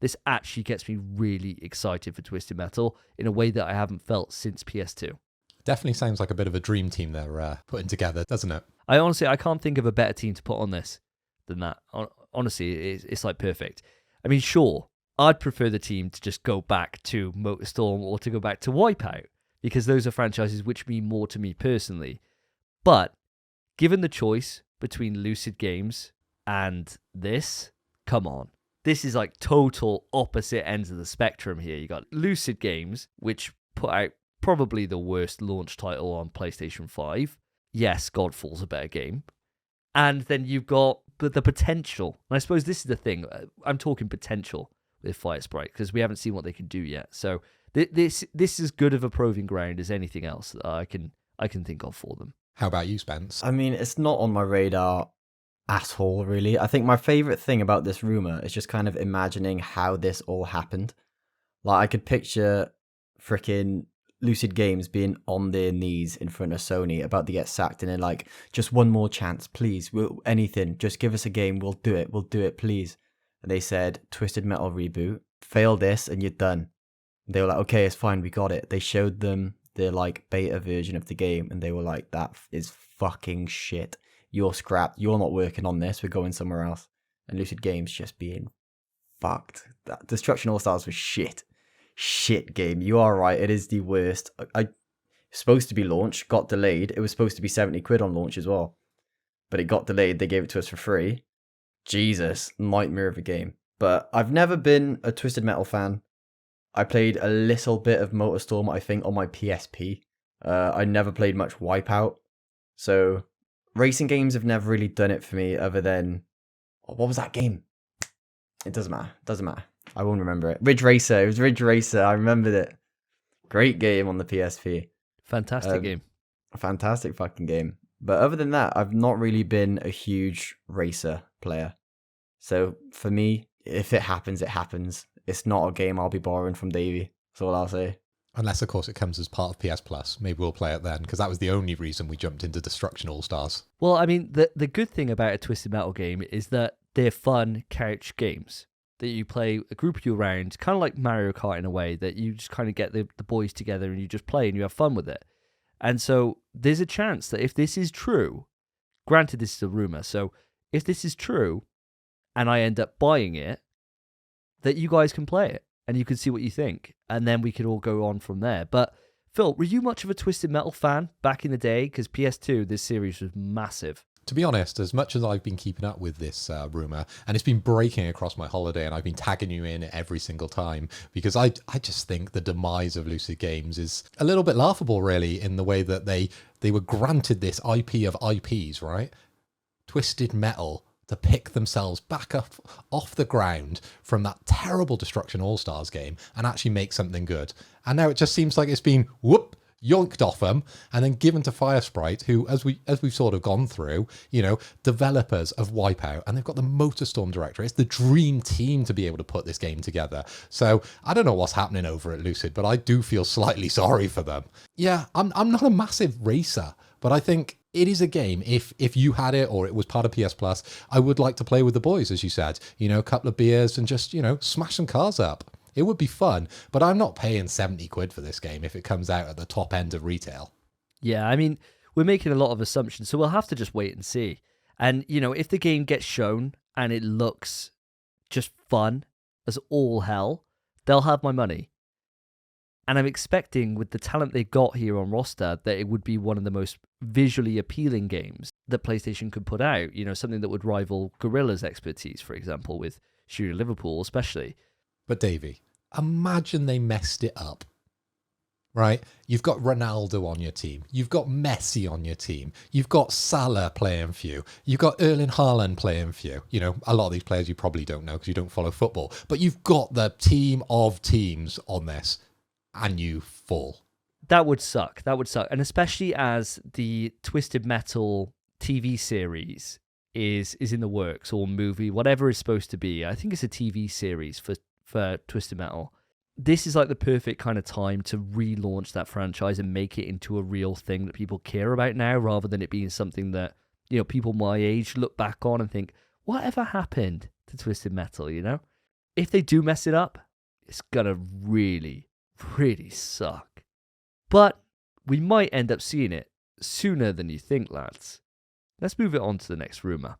Speaker 1: this actually gets me really excited for Twisted Metal in a way that I haven't felt since PS2.
Speaker 2: Definitely sounds like a bit of a dream team they're putting together, doesn't it?
Speaker 1: I can't think of a better team to put on this than that. Honestly, it's like perfect. I mean, sure, I'd prefer the team to just go back to MotorStorm or to go back to Wipeout, because those are franchises which mean more to me personally. But given the choice between Lucid Games and this, come on. This is like total opposite ends of the spectrum here. You got Lucid Games, which put out probably the worst launch title on PlayStation 5. Yes, Godfall's a better game. And then you've got the potential. And I suppose this is the thing. I'm talking potential with Fire Sprite, because we haven't seen what they can do yet. So this is as good of a proving ground as anything else that I can think of for them.
Speaker 2: How about you, Spence?
Speaker 3: I mean, it's not on my radar at all, really. I think my favorite thing about this rumor is just kind of imagining how this all happened. Like, I could picture freaking Lucid Games being on their knees in front of Sony about to get sacked, and they're like, just one more chance, please. Anything, just give us a game. We'll do it, please. And they said, Twisted Metal reboot, fail this and you're done. They were like, okay, it's fine, we got it. They showed them their like beta version of the game, and they were like, that is fucking shit. You're scrapped. You're not working on this. We're going somewhere else. And Lucid Games just being fucked. That Destruction All Stars was shit. Shit game. You are right. It is the worst. I supposed to be launched, got delayed. It was supposed to be 70 quid on launch as well, but it got delayed. They gave it to us for free. Jesus, nightmare of a game. But I've never been a Twisted Metal fan. I played a little bit of MotorStorm, I think, on my PSP. I never played much Wipeout. So racing games have never really done it for me, other than, what was that game? It doesn't matter. I won't remember it. Ridge Racer. It was Ridge Racer. I remembered it. Great game on the PSP.
Speaker 1: Fantastic game.
Speaker 3: Fantastic fucking game. But other than that, I've not really been a huge racer player. So for me, if it happens, it happens. It's not a game I'll be borrowing from Davey. That's all I'll say.
Speaker 2: Unless, of course, it comes as part of PS Plus. Maybe we'll play it then, because that was the only reason we jumped into Destruction All-Stars.
Speaker 1: Well, I mean, the good thing about a Twisted Metal game is that they're fun couch games that you play a group of you around, kind of like Mario Kart in a way, that you just kind of get the boys together and you just play and you have fun with it. And so there's a chance that if this is true, granted this is a rumor, so if this is true and I end up buying it, that you guys can play it and you can see what you think, and then we could all go on from there. But Phil, were you much of a Twisted Metal fan back in the day? Because PS2, this series was massive.
Speaker 2: To be honest, as much as I've been keeping up with this rumour, and it's been breaking across my holiday, and I've been tagging you in every single time, because I just think the demise of Lucid Games is a little bit laughable, really, in the way that they were granted this IP of IPs, right? Twisted Metal, to pick themselves back up off the ground from that terrible Destruction All-Stars game and actually make something good. And now it just seems like it's been, yoinked off them and then given to Fire Sprite, who, as we've sort of gone through, developers of Wipeout, and they've got the MotorStorm director. It's the dream team to be able to put this game together. So I don't know what's happening over at Lucid, but I do feel slightly sorry for them. Yeah, I'm not a massive racer, but I think it is a game. If you had it or it was part of PS Plus, I would like to play with the boys, as you said. A couple of beers and just, smash some cars up. It would be fun, but I'm not paying 70 quid for this game if it comes out at the top end of retail.
Speaker 1: Yeah, I mean, we're making a lot of assumptions, so we'll have to just wait and see. And, if the game gets shown and it looks just fun as all hell, they'll have my money. And I'm expecting, with the talent they've got here on roster, that it would be one of the most visually appealing games that PlayStation could put out. Something that would rival Guerrilla's expertise, for example, with Shooter Liverpool especially.
Speaker 2: But Davey, imagine they messed it up, right? You've got Ronaldo on your team. You've got Messi on your team. You've got Salah playing for you. You've got Erling Haaland playing for you. A lot of these players you probably don't know because you don't follow football. But you've got the team of teams on this, and you fall.
Speaker 1: That would suck. And especially as the Twisted Metal TV series is in the works, or movie, whatever it's supposed to be. I think it's a TV series for Twisted Metal. This is like the perfect kind of time to relaunch that franchise and make it into a real thing that people care about now, rather than it being something that, people my age look back on and think, whatever happened to Twisted Metal, If they do mess it up, it's gonna really, really suck. But we might end up seeing it sooner than you think, lads. Let's move it on to the next rumour.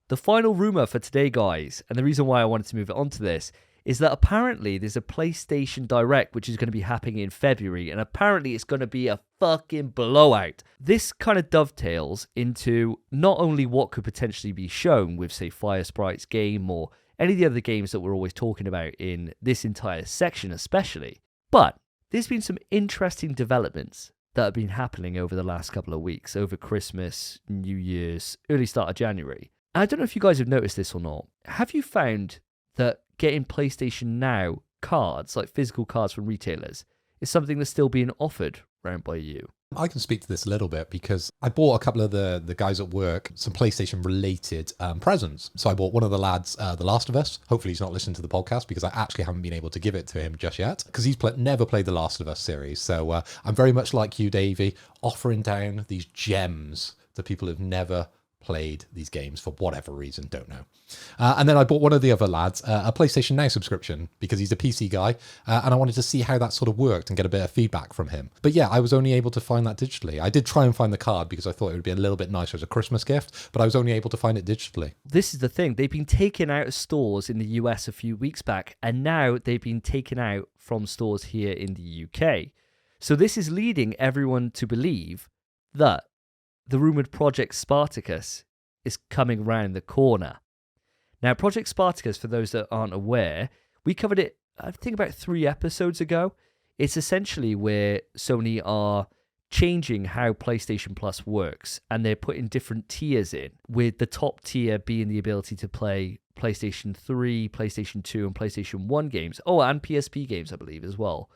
Speaker 1: The final rumour for today, guys, and the reason why I wanted to move it on to this, is that apparently there's a PlayStation Direct which is going to be happening in February, and apparently it's going to be a fucking blowout. This kind of dovetails into not only what could potentially be shown with, say, Fire Sprite's game or any of the other games that we're always talking about in this entire section especially, but there's been some interesting developments that have been happening over the last couple of weeks, over Christmas, New Year's, early start of January. And I don't know if you guys have noticed this or not. Have you found that getting PlayStation Now cards, like physical cards from retailers, is something that's still being offered round by you?
Speaker 2: I can speak to this a little bit because I bought a couple of the guys at work some PlayStation related presents. So I bought one of the lads The Last of Us. Hopefully he's not listening to the podcast because I actually haven't been able to give it to him just yet because he's never played The Last of Us series. So I'm very much like you, Davey, offering down these gems to people who've never played these games for whatever reason, don't know. And then I bought one of the other lads a PlayStation Now subscription because he's a PC guy and I wanted to see how that sort of worked and get a bit of feedback from him. But yeah, I was only able to find that digitally. I did try and find the card because I thought it would be a little bit nicer as a Christmas gift, but I was only able to find it digitally.
Speaker 1: This is the thing. They've been taken out of stores in the US a few weeks back, and now they've been taken out from stores here in the UK. So this is leading everyone to believe that the rumoured Project Spartacus is coming round the corner. Now, Project Spartacus, for those that aren't aware, we covered it, I think, about 3 episodes ago. It's essentially where Sony are changing how PlayStation Plus works, and they're putting different tiers in, with the top tier being the ability to play PlayStation 3, PlayStation 2, and PlayStation 1 games. Oh, and PSP games, I believe, as well.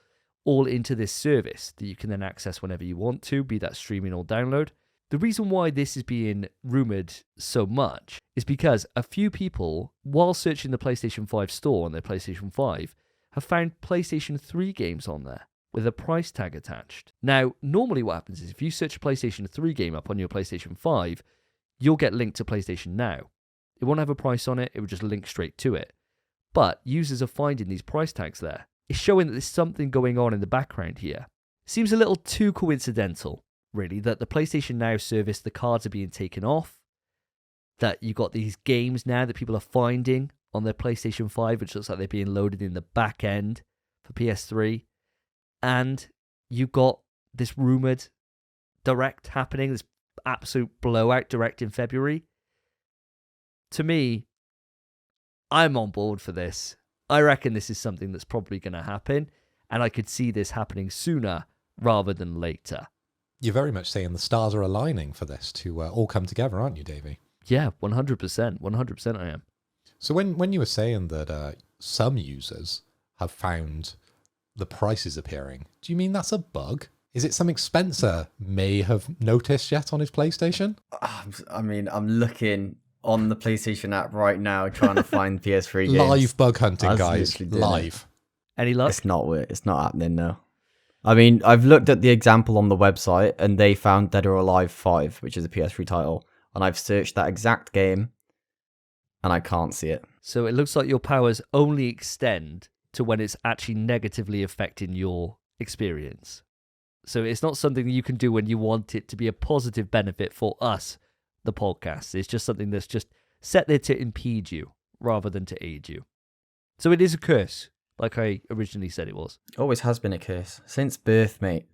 Speaker 1: All into this service that you can then access whenever you want to, be that streaming or download. The reason why this is being rumoured so much is because a few people, while searching the PlayStation 5 store on their PlayStation 5, have found PlayStation 3 games on there with a price tag attached. Now, normally what happens is if you search a PlayStation 3 game up on your PlayStation 5, you'll get linked to PlayStation Now. It won't have a price on it, it will just link straight to it. But users are finding these price tags there. It's showing that there's something going on in the background here. Seems a little too coincidental, really, that the PlayStation Now service, the cards are being taken off, that you got these games now that people are finding on their PlayStation 5, which looks like they're being loaded in the back end for PS3, and you got this rumoured Direct happening, this absolute blowout Direct in February. To me, I'm on board for this. I reckon this is something that's probably going to happen, and I could see this happening sooner rather than later.
Speaker 2: You're very much saying the stars are aligning for this to all come together, aren't you, Davey?
Speaker 1: Yeah, 100%. 100% I am.
Speaker 2: So when you were saying that some users have found the prices appearing, do you mean that's a bug? Is it something Spencer may have noticed yet on his PlayStation?
Speaker 3: I mean, I'm looking on the PlayStation app right now trying to find PS3 games.
Speaker 2: Live bug hunting,
Speaker 3: That's
Speaker 2: guys.
Speaker 3: literally doing
Speaker 2: Live.
Speaker 1: Any luck?
Speaker 3: It's not happening, no. I mean, I've looked at the example on the website and they found Dead or Alive 5, which is a PS3 title, and I've searched that exact game and I can't see it.
Speaker 1: So it looks like your powers only extend to when it's actually negatively affecting your experience. So it's not something you can do when you want it to be a positive benefit for us, the podcast. It's just something that's just set there to impede you rather than to aid you. So it is a curse, like I originally said it was.
Speaker 3: Always has been a curse. Since birth, mate.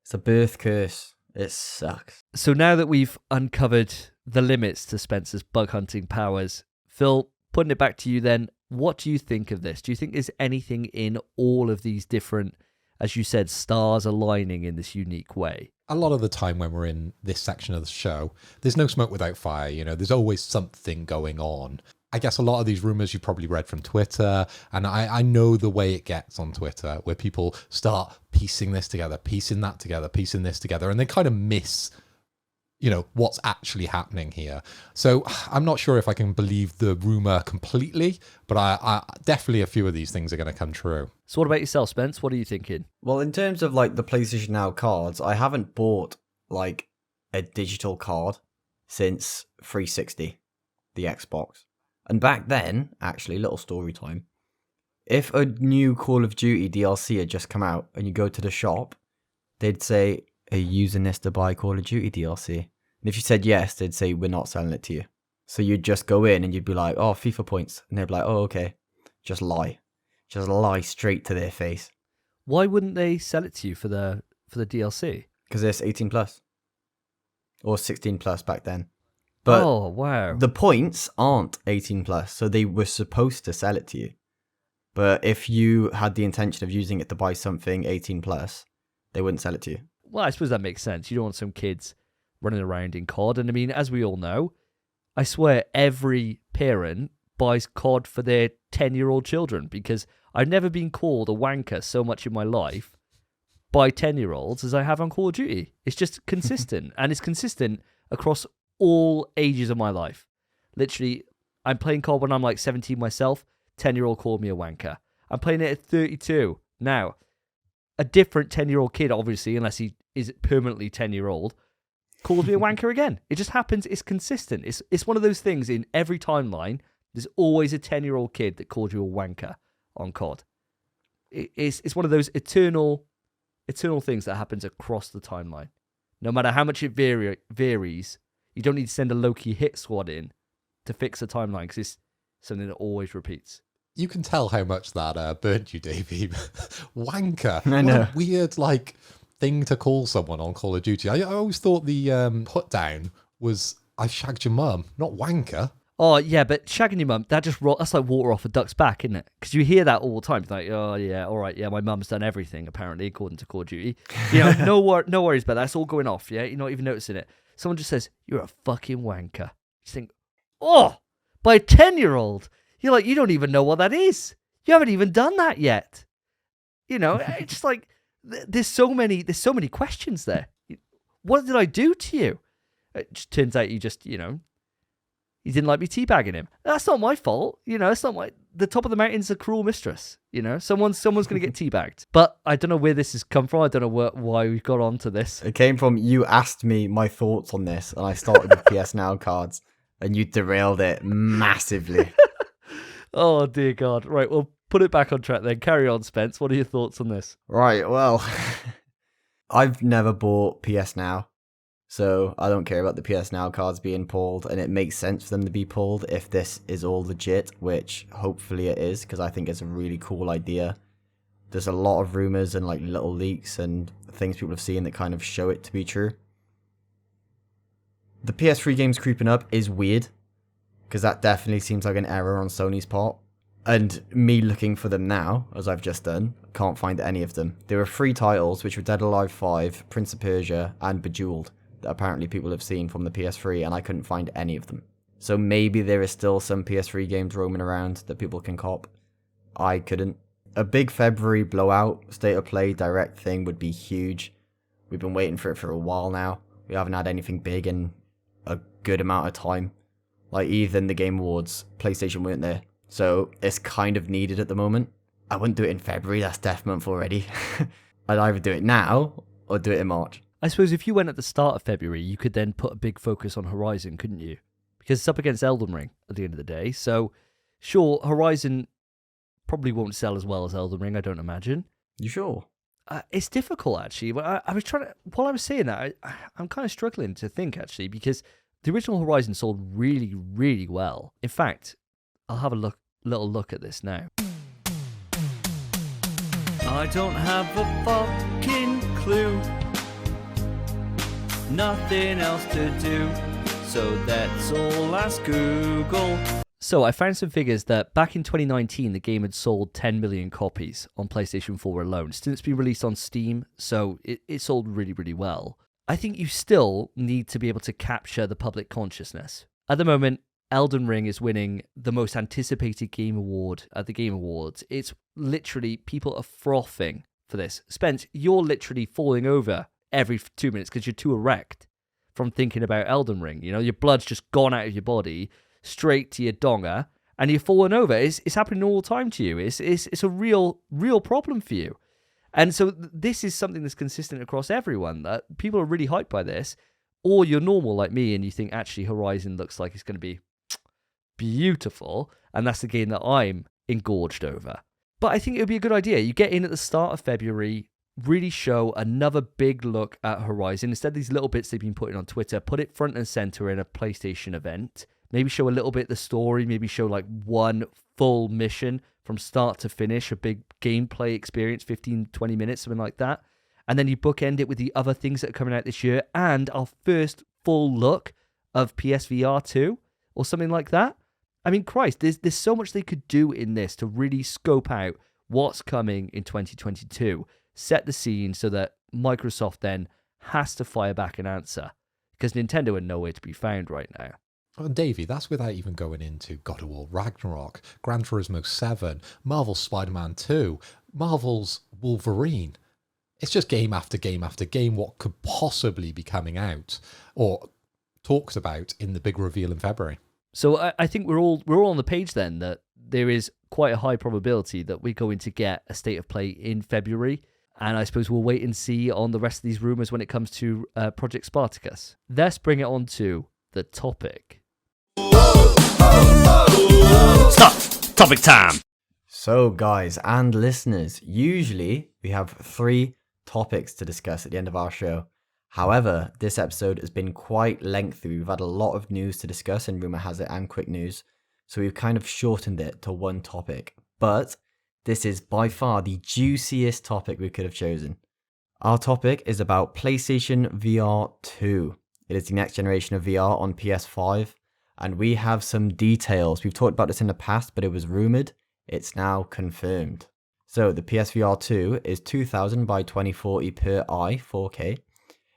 Speaker 3: It's a birth curse. It sucks.
Speaker 1: So now that we've uncovered the limits to Spencer's bug hunting powers, Phil, putting it back to you then, what do you think of this? Do you think there's anything in all of these different, as you said, stars aligning in this unique way?
Speaker 2: A lot of the time when we're in this section of the show, there's no smoke without fire. You know, there's always something going on. I guess a lot of these rumors you probably read from Twitter, and I know the way it gets on Twitter, where people start piecing this together, piecing that together, piecing this together, and they kind of miss, you know, what's actually happening here. So I'm not sure if I can believe the rumor completely, but I definitely a few of these things are going to come true.
Speaker 1: So what about yourself, Spence? What are you thinking?
Speaker 3: Well, in terms of like the PlayStation Now cards, I haven't bought like a digital card since 360, the Xbox. And back then, actually, little story time, if a new Call of Duty DLC had just come out and you go to the shop they'd say, are you using this to buy Call of Duty DLC? And if you said yes, they'd say, we're not selling it to you. So you'd just go in and you'd be like, oh, FIFA points. And they'd be like, oh, okay. Just lie. Just lie straight to their face.
Speaker 1: Why wouldn't they sell it to you for the DLC?
Speaker 3: Because it's 18 plus. Or 16 plus back then. But
Speaker 1: oh, wow.
Speaker 3: the points aren't 18 plus, so they were supposed to sell it to you. But if you had the intention of using it to buy something 18 plus, they wouldn't sell it to you.
Speaker 1: Well, I suppose that makes sense. You don't want some kids running around in COD. And I mean, as we all know, I swear every parent buys COD for their 10-year-old children, because I've never been called a wanker so much in my life by 10-year-olds as I have on Call of Duty. It's just consistent, and it's consistent across all ages of my life. Literally, I'm playing COD when I'm like 17 myself, 10-year-old called me a wanker. I'm playing it at 32 now. A different 10-year-old kid, obviously, unless he is permanently 10-year-old, calls me a wanker again. It just happens. It's consistent. It's one of those things in every timeline. There's always a 10-year-old kid that calls you a wanker on COD. It's one of those eternal things that happens across the timeline. No matter how much it varies, you don't need to send a low-key hit squad in to fix the timeline, because it's something that always repeats.
Speaker 2: You can tell how much that burned you, Davey. Wanker.
Speaker 3: I know.
Speaker 2: What a weird, thing to call someone on Call of Duty. I always thought the put down was, I shagged your mum, not wanker.
Speaker 1: Oh, yeah, but shagging your mum, that's like water off a duck's back, isn't it? Because you hear that all the time. It's like, oh, yeah, all right, yeah, my mum's done everything, apparently, according to Call of Duty. You know, no worries about that. It's all going off, yeah? You're not even noticing it. Someone just says, you're a fucking wanker. You think, oh, by a 10-year-old. You're like, you don't even know what that is. You haven't even done that yet. You know, it's just like, there's so many questions there. What did I do to you? It just turns out you didn't like me teabagging him. That's not my fault. You know, it's not the top of the mountain's a cruel mistress. You know, someone's going to get teabagged. But I don't know where this has come from. I don't know why we got onto this.
Speaker 3: It came from, you asked me my thoughts on this, and I started with PS Now cards, and you derailed it massively.
Speaker 1: Oh, dear God. Right, well, put it back on track then. Carry on, Spence. What are your thoughts on this?
Speaker 3: Right, well, I've never bought PS Now, so I don't care about the PS Now cards being pulled, and it makes sense for them to be pulled if this is all legit, which hopefully it is, because I think it's a really cool idea. There's a lot of rumors and little leaks and things people have seen that kind of show it to be true. The PS3 games creeping up is weird, because that definitely seems like an error on Sony's part. And me looking for them now, as I've just done, can't find any of them. There are 3 titles, which were Dead or Alive 5, Prince of Persia, and Bejeweled, that apparently people have seen from the PS3, and I couldn't find any of them. So maybe there is still some PS3 games roaming around that people can cop. I couldn't. A big February blowout, state of play, direct thing would be huge. We've been waiting for it for a while now. We haven't had anything big in a good amount of time. Even the Game Awards, PlayStation weren't there. So it's kind of needed at the moment. I wouldn't do it in February, that's Death Month already. I'd either do it now or do it in March.
Speaker 1: I suppose if you went at the start of February, you could then put a big focus on Horizon, couldn't you? Because it's up against Elden Ring at the end of the day. So, sure, Horizon probably won't sell as well as Elden Ring, I don't imagine.
Speaker 3: You sure?
Speaker 1: It's difficult, actually. I was trying to, while I was saying that, I'm kind of struggling to think, actually, because the original Horizon sold really, really well. In fact, I'll have a little look at this now. I don't have a fucking clue. Nothing else to do. So that's all, ask Google. So I found some figures that back in 2019, the game had sold 10 million copies on PlayStation 4 alone. Since it's been released on Steam, so it sold really, really well. I think you still need to be able to capture the public consciousness. At the moment, Elden Ring is winning the most anticipated game award at the Game Awards. It's literally, people are frothing for this. Spence, you're literally falling over every 2 minutes because you're too erect from thinking about Elden Ring. You know, your blood's just gone out of your body, straight to your donger, and you're falling over. It's happening all the time to you. It's a real problem for you. And so this is something that's consistent across everyone, that people are really hyped by this, or you're normal like me and you think, actually, Horizon looks like it's going to be beautiful, and that's the game that I'm engorged over. But I think it would be a good idea. You get in at the start of February, really show another big look at Horizon. Instead of these little bits they've been putting on Twitter, put it front and center in a PlayStation event. Maybe show a little bit the story, maybe show like one full mission from start to finish, a big gameplay experience, 15, 20 minutes, something like that. And then you bookend it with the other things that are coming out this year and our first full look of PSVR2 or something like that. I mean, Christ, there's so much they could do in this to really scope out what's coming in 2022. Set the scene so that Microsoft then has to fire back an answer because Nintendo are nowhere to be found right now.
Speaker 2: Oh, Davey, that's without even going into God of War Ragnarok, Gran Turismo 7, Marvel's Spider-Man 2, Marvel's Wolverine. It's just game after game after game what could possibly be coming out or talked about in the big reveal in February.
Speaker 1: So I think we're all on the page then that there is quite a high probability that we're going to get a state of play in February. And I suppose we'll wait and see on the rest of these rumors when it comes to Project Spartacus. Let's bring it on to the topic.
Speaker 4: Stop! Topic time!
Speaker 3: So, guys and listeners, usually we have 3 topics to discuss at the end of our show. However, this episode has been quite lengthy. We've had a lot of news to discuss in Rumour Has It and Quick News, so we've kind of shortened it to one topic. But this is by far the juiciest topic we could have chosen. Our topic is about PlayStation VR 2. It is the next generation of VR on PS5, and we have some details. We've talked about this in the past, but it was rumoured. It's now confirmed. So the PSVR 2 is 2000 by 2040 per eye, 4K.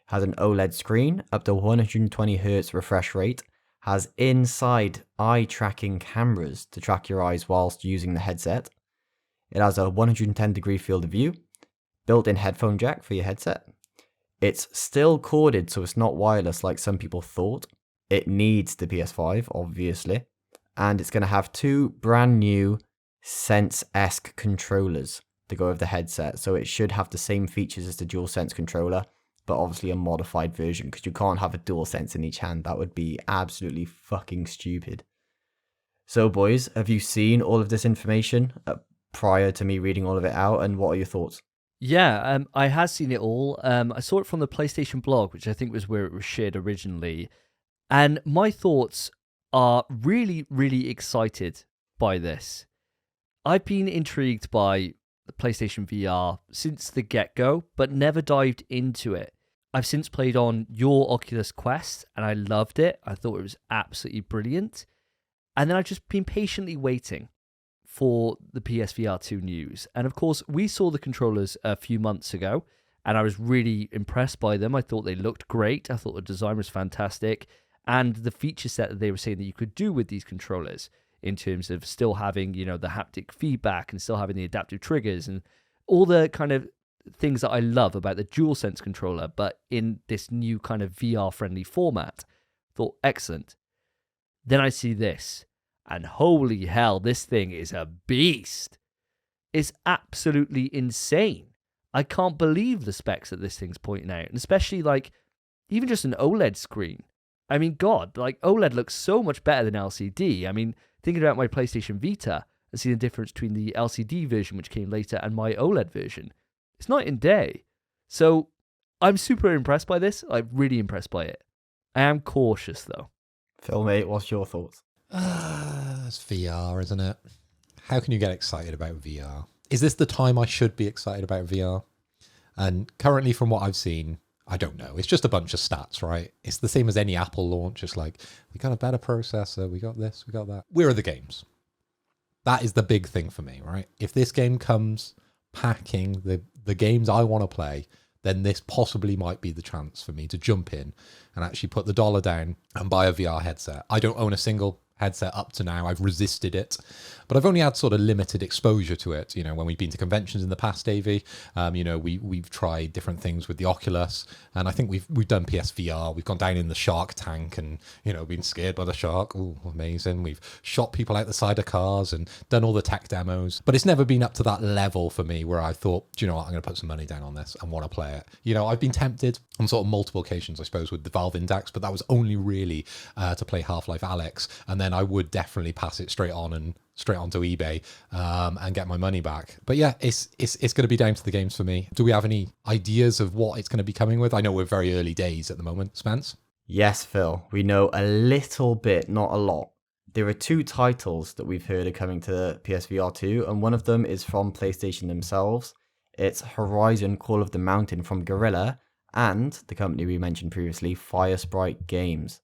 Speaker 3: Has an OLED screen, up to 120Hz refresh rate. Has inside eye tracking cameras to track your eyes whilst using the headset. It has a 110-degree field of view. Built-in headphone jack for your headset. It's still corded, so it's not wireless like some people thought. It needs the PS5, obviously. And it's going to have 2 brand new Sense-esque controllers to go with the headset. So it should have the same features as the DualSense controller, but obviously a modified version, because you can't have a DualSense in each hand. That would be absolutely fucking stupid. So, boys, have you seen all of this information prior to me reading all of it out, and what are your thoughts?
Speaker 1: Yeah, I have seen it all. I saw it from the PlayStation blog, which I think was where it was shared originally. And my thoughts are really, really excited by this. I've been intrigued by the PlayStation VR since the get-go, but never dived into it. I've since played on your Oculus Quest, and I loved it. I thought it was absolutely brilliant. And then I've just been patiently waiting for the PSVR2 news. And of course, we saw the controllers a few months ago, and I was really impressed by them. I thought they looked great. I thought the design was fantastic. And the feature set that they were saying that you could do with these controllers in terms of still having, you know, the haptic feedback and still having the adaptive triggers and all the kind of things that I love about the DualSense controller, but in this new kind of VR-friendly format. Thought, excellent. Then I see this, and holy hell, this thing is a beast. It's absolutely insane. I can't believe the specs that this thing's pointing out, and especially, like, even just an OLED screen. I mean, God, like, OLED looks so much better than LCD. I mean, thinking about my PlayStation Vita and seeing the difference between the LCD version, which came later, and my OLED version, it's night and day. So I'm super impressed by this. I'm really impressed by it. I am cautious, though.
Speaker 3: Phil, mate, what's your thoughts?
Speaker 2: It's VR, isn't it? How can you get excited about VR? Is this the time I should be excited about VR? And currently, from what I've seen, I don't know. It's just a bunch of stats, right? It's the same as any Apple launch. It's like, we got a better processor, we got this, we got that. Where are the games? That is the big thing for me, right? If this game comes packing the games I want to play, then this possibly might be the chance for me to jump in and actually put the dollar down and buy a VR headset. I don't own a single headset up to now. I've resisted it, but I've only had sort of limited exposure to it. You know, when we've been to conventions in the past, Davey, you know, we've tried different things with the Oculus, and I think we've done PSVR. We've gone down in the shark tank and, you know, been scared by the shark. Ooh, amazing. We've shot people out the side of cars and done all the tech demos, but it's never been up to that level for me where I thought, do you know what, I'm going to put some money down on this and want to play it. You know, I've been tempted on sort of multiple occasions, I suppose, with the Valve Index, but that was only really to play Half-Life Alyx, and then then I would definitely pass it straight onto eBay and get my money back. But yeah, it's going to be down to the games for me. Do we have any ideas of what it's going to be coming with? I know we're very early days at the moment. Spence?
Speaker 3: Yes, Phil. We know a little bit, not a lot. There are 2 titles that we've heard are coming to PSVR2, and one of them is from PlayStation themselves. It's Horizon Call of the Mountain from Guerrilla, and the company we mentioned previously, Firesprite Games.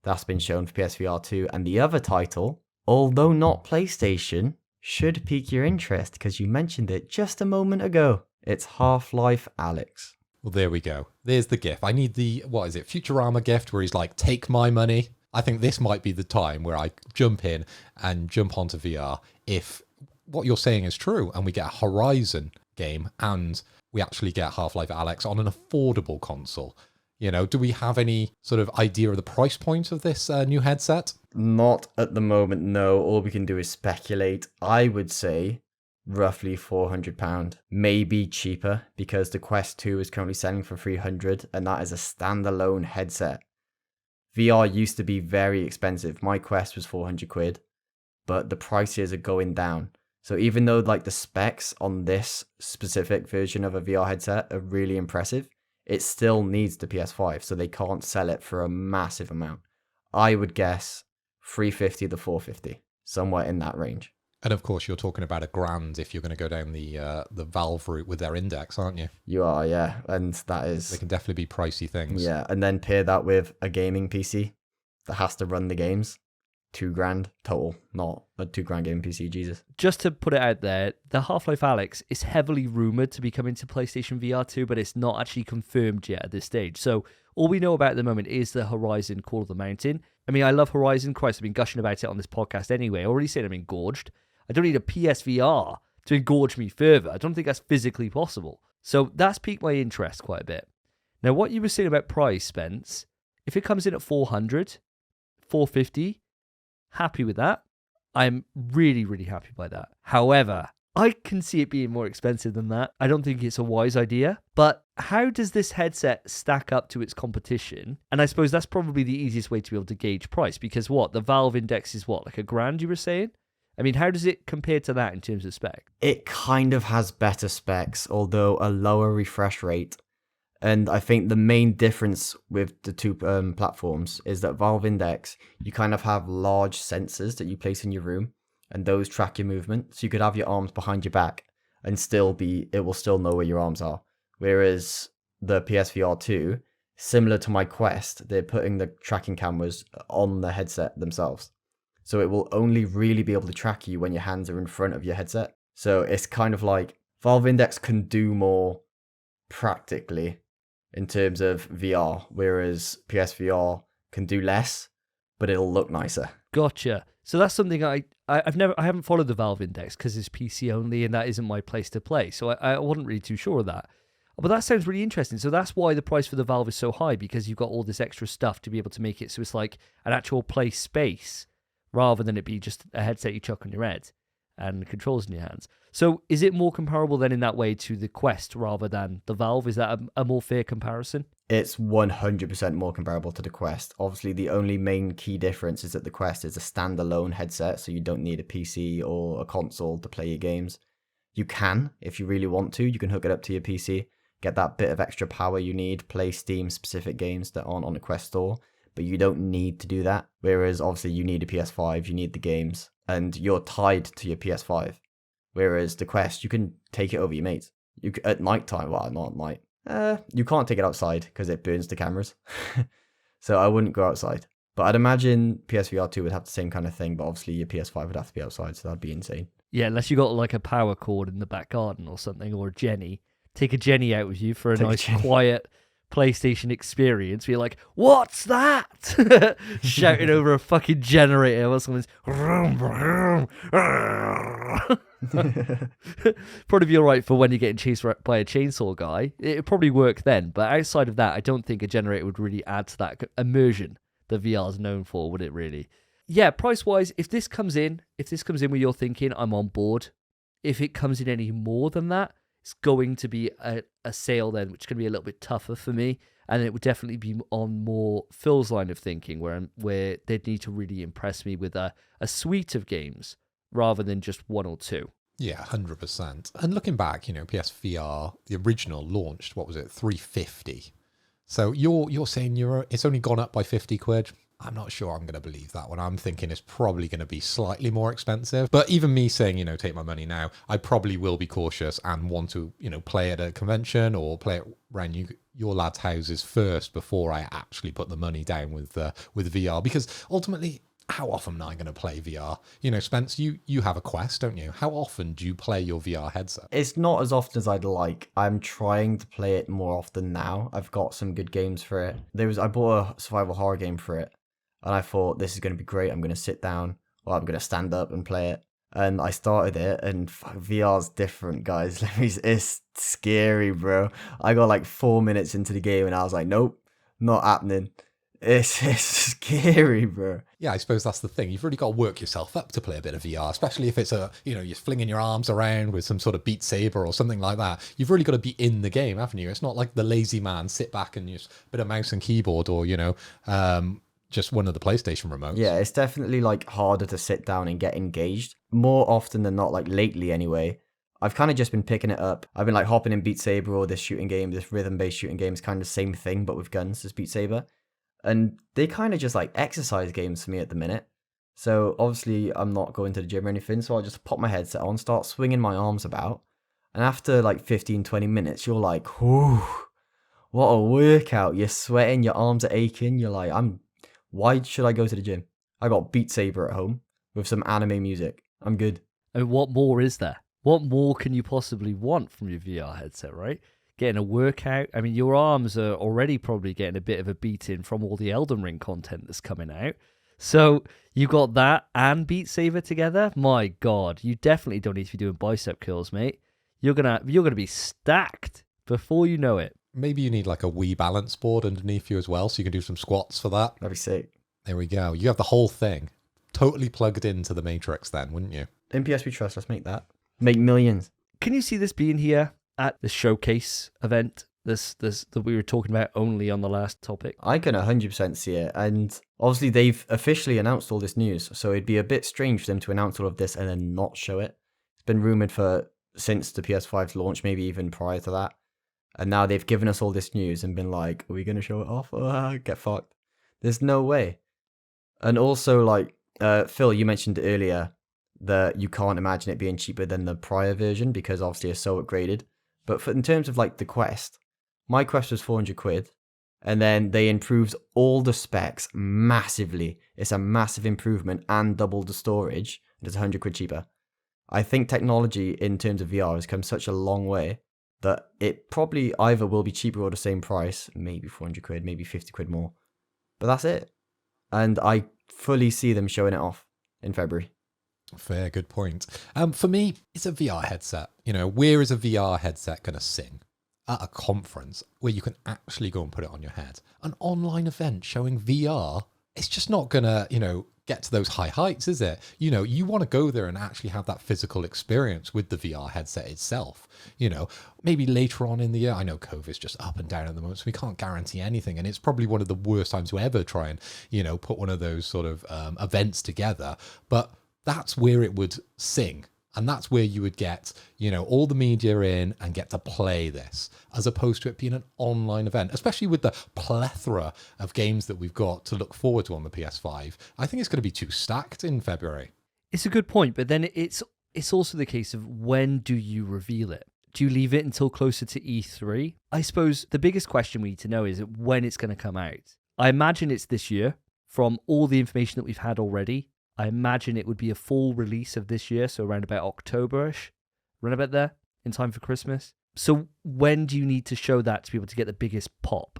Speaker 3: That's been shown for PSVR2, and the other title, although not PlayStation, should pique your interest because you mentioned it just a moment ago. It's Half-Life Alyx.
Speaker 2: Well, there we go. There's the GIF. I need the, what is it, Futurama gift where he's like, take my money. I think this might be the time where I jump in and jump onto VR if what you're saying is true and we get a Horizon game and we actually get Half-Life Alyx on an affordable console. You know, do we have any sort of idea of the price point of this new headset?
Speaker 3: Not at the moment, no. All we can do is speculate. I would say roughly £400, maybe cheaper, because the Quest 2 is currently selling for £300, and that is a standalone headset. VR used to be very expensive. My Quest was £400, but the prices are going down. So even though like the specs on this specific version of a VR headset are really impressive, it still needs the PS5, so they can't sell it for a massive amount. I would guess $350 to $450, somewhere in that range.
Speaker 2: And of course, you're talking about $1,000 if you're going to go down the Valve route with their Index, aren't you?
Speaker 3: You are, yeah, and that is...
Speaker 2: They can definitely be pricey things.
Speaker 3: Yeah, and then pair that with a gaming PC that has to run the games. $2,000 total, not a $2,000 gaming PC, Jesus.
Speaker 1: Just to put it out there, the Half-Life Alyx is heavily rumoured to be coming to PlayStation VR 2, but it's not actually confirmed yet at this stage. So all we know about at the moment is the Horizon Call of the Mountain. I mean, I love Horizon. Christ, I've been gushing about it on this podcast anyway. I already said I'm engorged. I don't need a PSVR to engorge me further. I don't think that's physically possible. So that's piqued my interest quite a bit. Now, what you were saying about price, Spence, if it comes in at $400, $450, happy with that. I'm really, really happy by that. However, I can see it being more expensive than that. I don't think it's a wise idea. But how does this headset stack up to its competition? And I suppose that's probably the easiest way to be able to gauge price, because what? The Valve Index is what? Like $1,000 you were saying? I mean, how does it compare to that in terms of spec?
Speaker 3: It kind of has better specs, although a lower refresh rate. And I think the main difference with the 2 platforms is that Valve Index, you kind of have large sensors that you place in your room, and those track your movement. So you could have your arms behind your back and it will still know where your arms are. Whereas the PSVR 2, similar to my Quest, they're putting the tracking cameras on the headset themselves. So it will only really be able to track you when your hands are in front of your headset. So it's kind of like Valve Index can do more practically in terms of VR, whereas PSVR can do less, but it'll look nicer.
Speaker 1: Gotcha. So that's something I haven't followed the Valve Index because it's PC only, and that isn't my place to play. So I wasn't really too sure of that. But that sounds really interesting. So that's why the price for the Valve is so high, because you've got all this extra stuff to be able to make it so it's like an actual play space, rather than it be just a headset you chuck on your head and controls in your hands. So is it more comparable then in that way to the Quest rather than the Valve? Is that a more fair comparison?
Speaker 3: It's 100% more comparable to the Quest. Obviously, the only main key difference is that the Quest is a standalone headset, so you don't need a PC or a console to play your games. You can, if you really want to, you can hook it up to your PC, get that bit of extra power you need, play Steam-specific games that aren't on the Quest store, but you don't need to do that. Whereas, obviously, you need a PS5, you need the games, and you're tied to your PS5. Whereas the Quest, you can take it over your mates. At night time, well, not at night. You can't take it outside because it burns the cameras. So I wouldn't go outside. But I'd imagine PSVR 2 would have the same kind of thing, but obviously your PS5 would have to be outside, so that'd be insane.
Speaker 1: Yeah, unless you got like a power cord in the back garden or something, or a Jenny. Take a Jenny out with you for a nice, quiet PlayStation experience. You're like, what's that? Shouting over a fucking generator or something's probably be alright for when you're getting chased by a chainsaw guy. It'd probably work then, but outside of that, I don't think a generator would really add to that immersion that VR is known for, would it really? Yeah, price-wise, if this comes in where you're thinking, I'm on board. If it comes in any more than that, it's going to be a sale then, which is going to be a little bit tougher for me. And it would definitely be on more Phil's line of thinking, where they'd need to really impress me with a suite of games rather than just one or two.
Speaker 2: Yeah, 100%. And looking back, PSVR, the original launched, what was it, 350. So you're saying it's only gone up by 50 quid? I'm not sure I'm going to believe that one. I'm thinking it's probably going to be slightly more expensive. But even me saying, take my money now, I probably will be cautious and want to, play at a convention or play it around your lads' houses first before I actually put the money down with VR. Because ultimately, how often am I going to play VR? Spence, you have a Quest, don't you? How often do you play your VR headset?
Speaker 3: It's not as often as I'd like. I'm trying to play it more often now. I've got some good games for it. I bought a survival horror game for it. And I thought, this is going to be great. I'm going to sit down, or I'm going to stand up and play it. And I started it, and VR's different, guys. It's scary, bro. I got like 4 minutes into the game, and I was like, nope, not happening. It's scary, bro.
Speaker 2: Yeah, I suppose that's the thing. You've really got to work yourself up to play a bit of VR, especially if it's you're flinging your arms around with some sort of Beat Saber or something like that. You've really got to be in the game, haven't you? It's not like the lazy man, sit back and use a bit of mouse and keyboard or, just one of the PlayStation remotes.
Speaker 3: Yeah, it's definitely like harder to sit down and get engaged. More often than not, like lately anyway, I've kind of just been picking it up. I've been like hopping in Beat Saber or this shooting game, this rhythm-based shooting game is kind of the same thing, but with guns as Beat Saber. And they kind of just like exercise games for me at the minute. So obviously I'm not going to the gym or anything, so I'll just pop my headset on, start swinging my arms about. And after like 15, 20 minutes, you're like, whoo, what a workout. You're sweating, your arms are aching. You're like, why should I go to the gym? I got Beat Saber at home with some anime music. I'm good.
Speaker 1: I mean, what more is there? What more can you possibly want from your VR headset, right? Getting a workout. I mean, your arms are already probably getting a bit of a beating from all the Elden Ring content that's coming out. So you got that and Beat Saber together. My God, you definitely don't need to be doing bicep curls, mate. You're gonna be stacked before you know it.
Speaker 2: Maybe you need like a Wii balance board underneath you as well, so you can do some squats for that.
Speaker 3: That'd be sick.
Speaker 2: There we go. You have the whole thing totally plugged into the Matrix then, wouldn't you?
Speaker 3: In PSP Trust, let's make that. Make millions.
Speaker 1: Can you see this being here at the showcase event? This that we were talking about only on the last topic.
Speaker 3: I can 100% see it, and obviously they've officially announced all this news, so it'd be a bit strange for them to announce all of this and then not show it. It's been rumored since the PS5's launch, maybe even prior to that. And now they've given us all this news and been like, are we going to show it off? Get fucked. There's no way. And also, like, Phil, you mentioned earlier that you can't imagine it being cheaper than the prior version because obviously it's so upgraded. But in terms of, like, the Quest, my Quest was 400 quid. And then they improved all the specs massively. It's a massive improvement and doubled the storage. And it's 100 quid cheaper. I think technology in terms of VR has come such a long way that it probably either will be cheaper or the same price, maybe 400 quid, maybe 50 quid more. But that's it. And I fully see them showing it off in February.
Speaker 2: Fair, good point. For me, it's a VR headset. Where is a VR headset going to sing? At a conference where you can actually go and put it on your head. An online event showing VR, it's just not going to, get to those high heights, is it? You want to go there and actually have that physical experience with the VR headset itself. Maybe later on in the year. I know COVID's just up and down at the moment, so we can't guarantee anything. And it's probably one of the worst times to ever try and, put one of those sort of events together. But that's where it would sing. And that's where you would get, all the media in and get to play this, as opposed to it being an online event, especially with the plethora of games that we've got to look forward to on the PS5. I think it's going to be too stacked in February.
Speaker 1: It's a good point, but then it's also the case of when do you reveal it? Do you leave it until closer to E3? I suppose the biggest question we need to know is when it's going to come out. I imagine it's this year, from all the information that we've had already. I imagine it would be a full release of this year, so around about October-ish, around about there, in time for Christmas. So when do you need to show that to be able to get the biggest pop?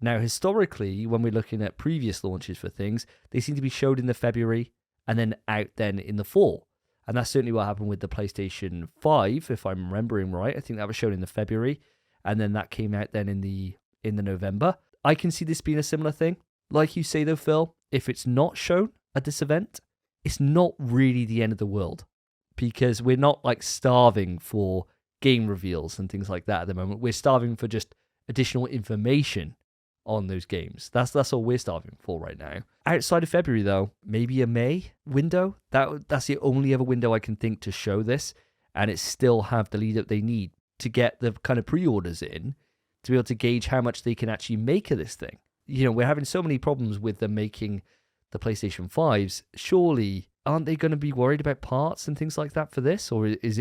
Speaker 1: Now, historically, when we're looking at previous launches for things, they seem to be showed in the February and then out then in the fall. And that's certainly what happened with the PlayStation 5, if I'm remembering right. I think that was shown in the February, and then that came out then in the November. I can see this being a similar thing. Like you say though, Phil, if it's not shown at this event, it's not really the end of the world, because we're not like starving for game reveals and things like that at the moment. We're starving for just additional information on those games. That's all we're starving for right now. Outside of February, though, maybe a May window. That's the only other window I can think to show this, and it still have the lead up they need to get the kind of pre-orders in to be able to gauge how much they can actually make of this thing. You know, we're having so many problems with them making the PlayStation 5s. Surely, aren't they going to be worried about parts and things like that for this, or is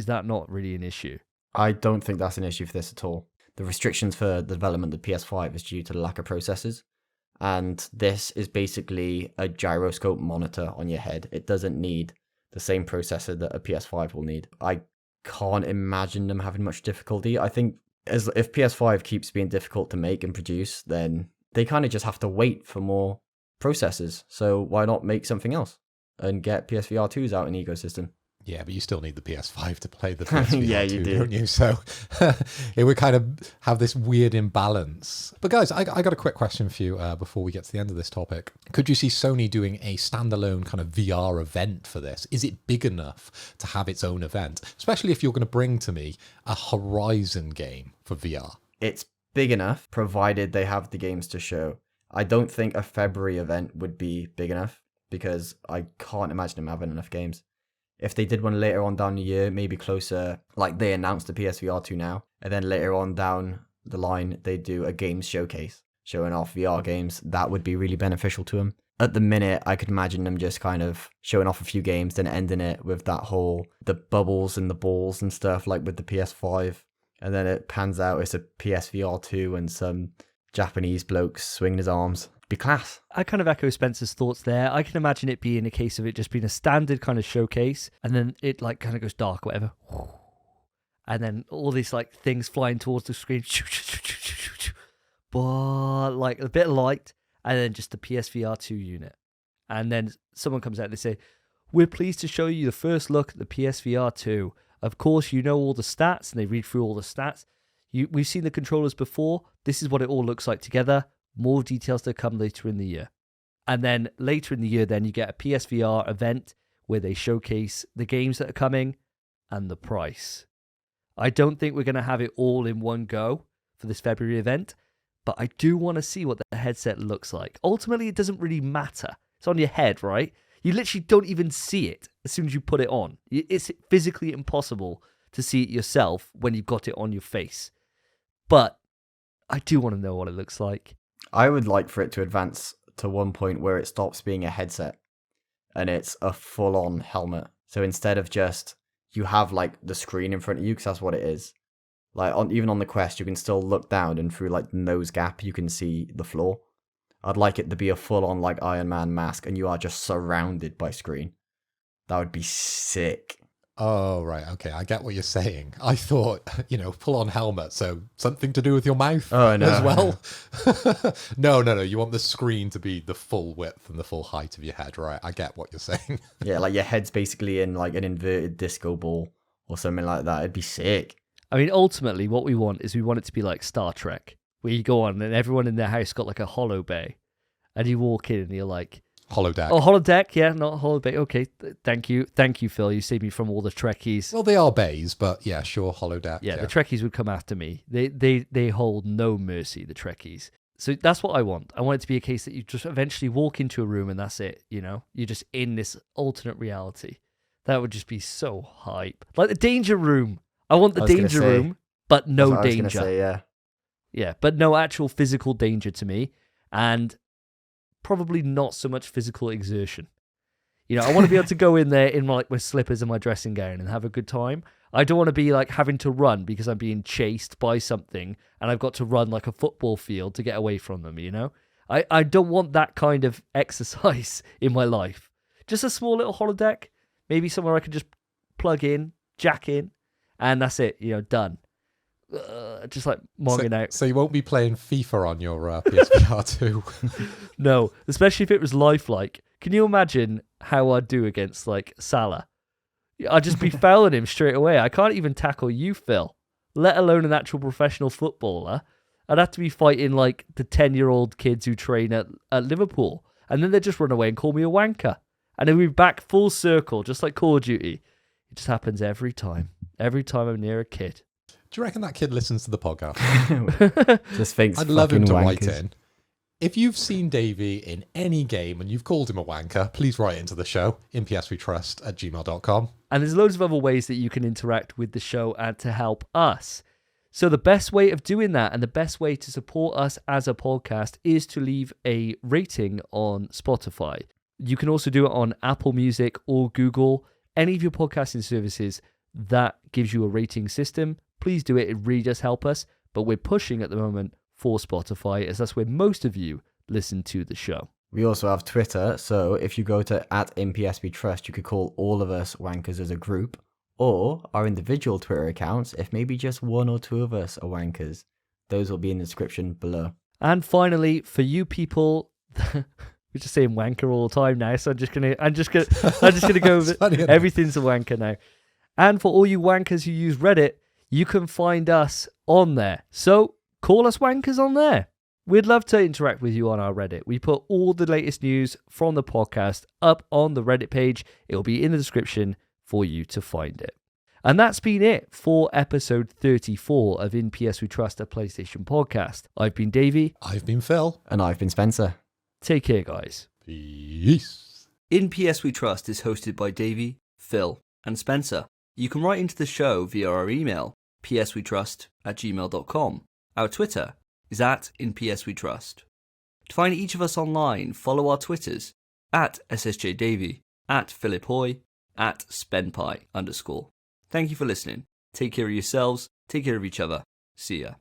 Speaker 1: that not really an issue?
Speaker 3: I don't think that's an issue for this at all. The restrictions for the development of the PS5 is due to the lack of processors. And this is basically a gyroscope monitor on your head. It doesn't need the same processor that a PS5 will need. I can't imagine them having much difficulty. I think if PS5 keeps being difficult to make and produce, then they kind of just have to wait for more processors. So why not make something else and get PSVR2s out in the ecosystem?
Speaker 2: Yeah, but you still need the PS5 to play the PSVR2,
Speaker 3: Yeah, you do.
Speaker 2: don't you? So it would kind of have this weird imbalance. But guys, I got a quick question for you before we get to the end of this topic. Could you see Sony doing a standalone kind of VR event for this? Is it big enough to have its own event? Especially if you're going to bring to me a Horizon game for VR.
Speaker 3: It's big enough, provided they have the games to show. I don't think a February event would be big enough, because I can't imagine them having enough games. If they did one later on down the year, maybe closer, like they announced the PSVR2 now, and then later on down the line, they do a games showcase showing off VR games, that would be really beneficial to them. At the minute, I could imagine them just kind of showing off a few games, then ending it with that whole, the bubbles and the balls and stuff, like with the PS5. And then it pans out, it's a PSVR2 and some Japanese blokes swinging his arms. Be class.
Speaker 1: I kind of echo Spencer's thoughts there. I can imagine it being a case of it just being a standard kind of showcase, and then it like kind of goes dark or whatever. And then all these like things flying towards the screen. But like a bit of light, and then just the PSVR2 unit. And then someone comes out and they say, "We're pleased to show you the first look at the PSVR2. Of course, you know all the stats," and they read through all the stats. We've seen the controllers before. This is what it all looks like together. More details to come later in the year. And then later in the year, then you get a PSVR event where they showcase the games that are coming and the price. I don't think we're going to have it all in one go for this February event, but I do want to see what the headset looks like. Ultimately, it doesn't really matter. It's on your head, right? You literally don't even see it as soon as you put it on. It's physically impossible to see it yourself when you've got it on your face. But I do want to know what it looks like.
Speaker 3: I would like for it to advance to one point where it stops being a headset and it's a full-on helmet. So instead of just, you have like the screen in front of you, because that's what it is. Like even on the Quest, you can still look down, and through like the nose gap, you can see the floor. I'd like it to be a full-on like Iron Man mask, and you are just surrounded by screen. That would be sick.
Speaker 2: Oh, right. Okay. I get what you're saying. I thought, full on helmet. So something to do with your mouth as well. No. You want the screen to be the full width and the full height of your head, right? I get what you're saying.
Speaker 3: Yeah, like your head's basically in like an inverted disco ball or something like that. It'd be sick.
Speaker 1: I mean, ultimately, what we want is we want it to be like Star Trek, where you go on and everyone in their house got like a hollow bay, and you walk in and you're like,
Speaker 2: holodeck.
Speaker 1: Oh, holodeck, yeah, not holodeck. Okay, thank you, Phil. You saved me from all the Trekkies.
Speaker 2: Well, they are bays, but yeah, sure, holodeck.
Speaker 1: Yeah, the Trekkies would come after me. They hold no mercy, the Trekkies. So that's what I want. I want it to be a case that you just eventually walk into a room and that's it. You're just in this alternate reality. That would just be so hype. Like the danger room. I want the danger room, but no danger. I was
Speaker 3: gonna say, yeah.
Speaker 1: Yeah, but no actual physical danger to me. And probably not so much physical exertion. I want to be able to go in there in like my slippers and my dressing gown and have a good time. I don't want to be like having to run because I'm being chased by something and I've got to run like a football field to get away from them, I don't want that kind of exercise in my life. Just a small little holodeck, maybe somewhere I can just plug in, jack in, and that's it, done. Just like monging out.
Speaker 2: So you won't be playing FIFA on your PSVR2?
Speaker 1: No, especially if it was lifelike. Can you imagine how I'd do against like Salah? I'd just be fouling him straight away. I can't even tackle you, Phil, let alone an actual professional footballer. I'd have to be fighting like the 10-year-old kids who train at Liverpool, and then they'd just run away and call me a wanker. And then we'd be back full circle, just like Call of Duty. It just happens every time. every time I'm near a kid.
Speaker 2: Do you reckon that kid listens to the podcast?
Speaker 3: Just thinks
Speaker 2: I'd love him to
Speaker 3: fucking
Speaker 2: write
Speaker 3: wankers.
Speaker 2: in. If you've seen Davey in any game and you've called him a wanker, please write into the show, impsvtrust@gmail.com.
Speaker 1: And there's loads of other ways that you can interact with the show and to help us. So the best way of doing that and the best way to support us as a podcast is to leave a rating on Spotify. You can also do it on Apple Music or Google, any of your podcasting services that gives you a rating system. Please do it. It really does help us. But we're pushing at the moment for Spotify, as that's where most of you listen to the show.
Speaker 3: We also have Twitter, so if you go to @impsvtrust, you could call all of us wankers as a group, or our individual Twitter accounts if maybe just one or two of us are wankers. Those will be in the description below.
Speaker 1: And finally, for you people, we're just saying wanker all the time now, so I'm just gonna go with it. Everything's a wanker now. And for all you wankers who use Reddit, you can find us on there. So call us wankers on there. We'd love to interact with you on our Reddit. We put all the latest news from the podcast up on the Reddit page. It'll be in the description for you to find it. And that's been it for episode 34 of In PS We Trust, a PlayStation podcast. I've been Davey.
Speaker 2: I've been Phil.
Speaker 3: And I've been Spencer.
Speaker 1: Take care, guys.
Speaker 2: Peace.
Speaker 1: In PS We Trust is hosted by Davey, Phil, and Spencer. You can write into the show via our email, pswetrust@gmail.com. Our Twitter is @InPSWeTrust. To find each of us online, follow our Twitters, @SSJDavey, @PhilipHoy, @SpenPie_. Thank you for listening. Take care of yourselves, take care of each other. See ya.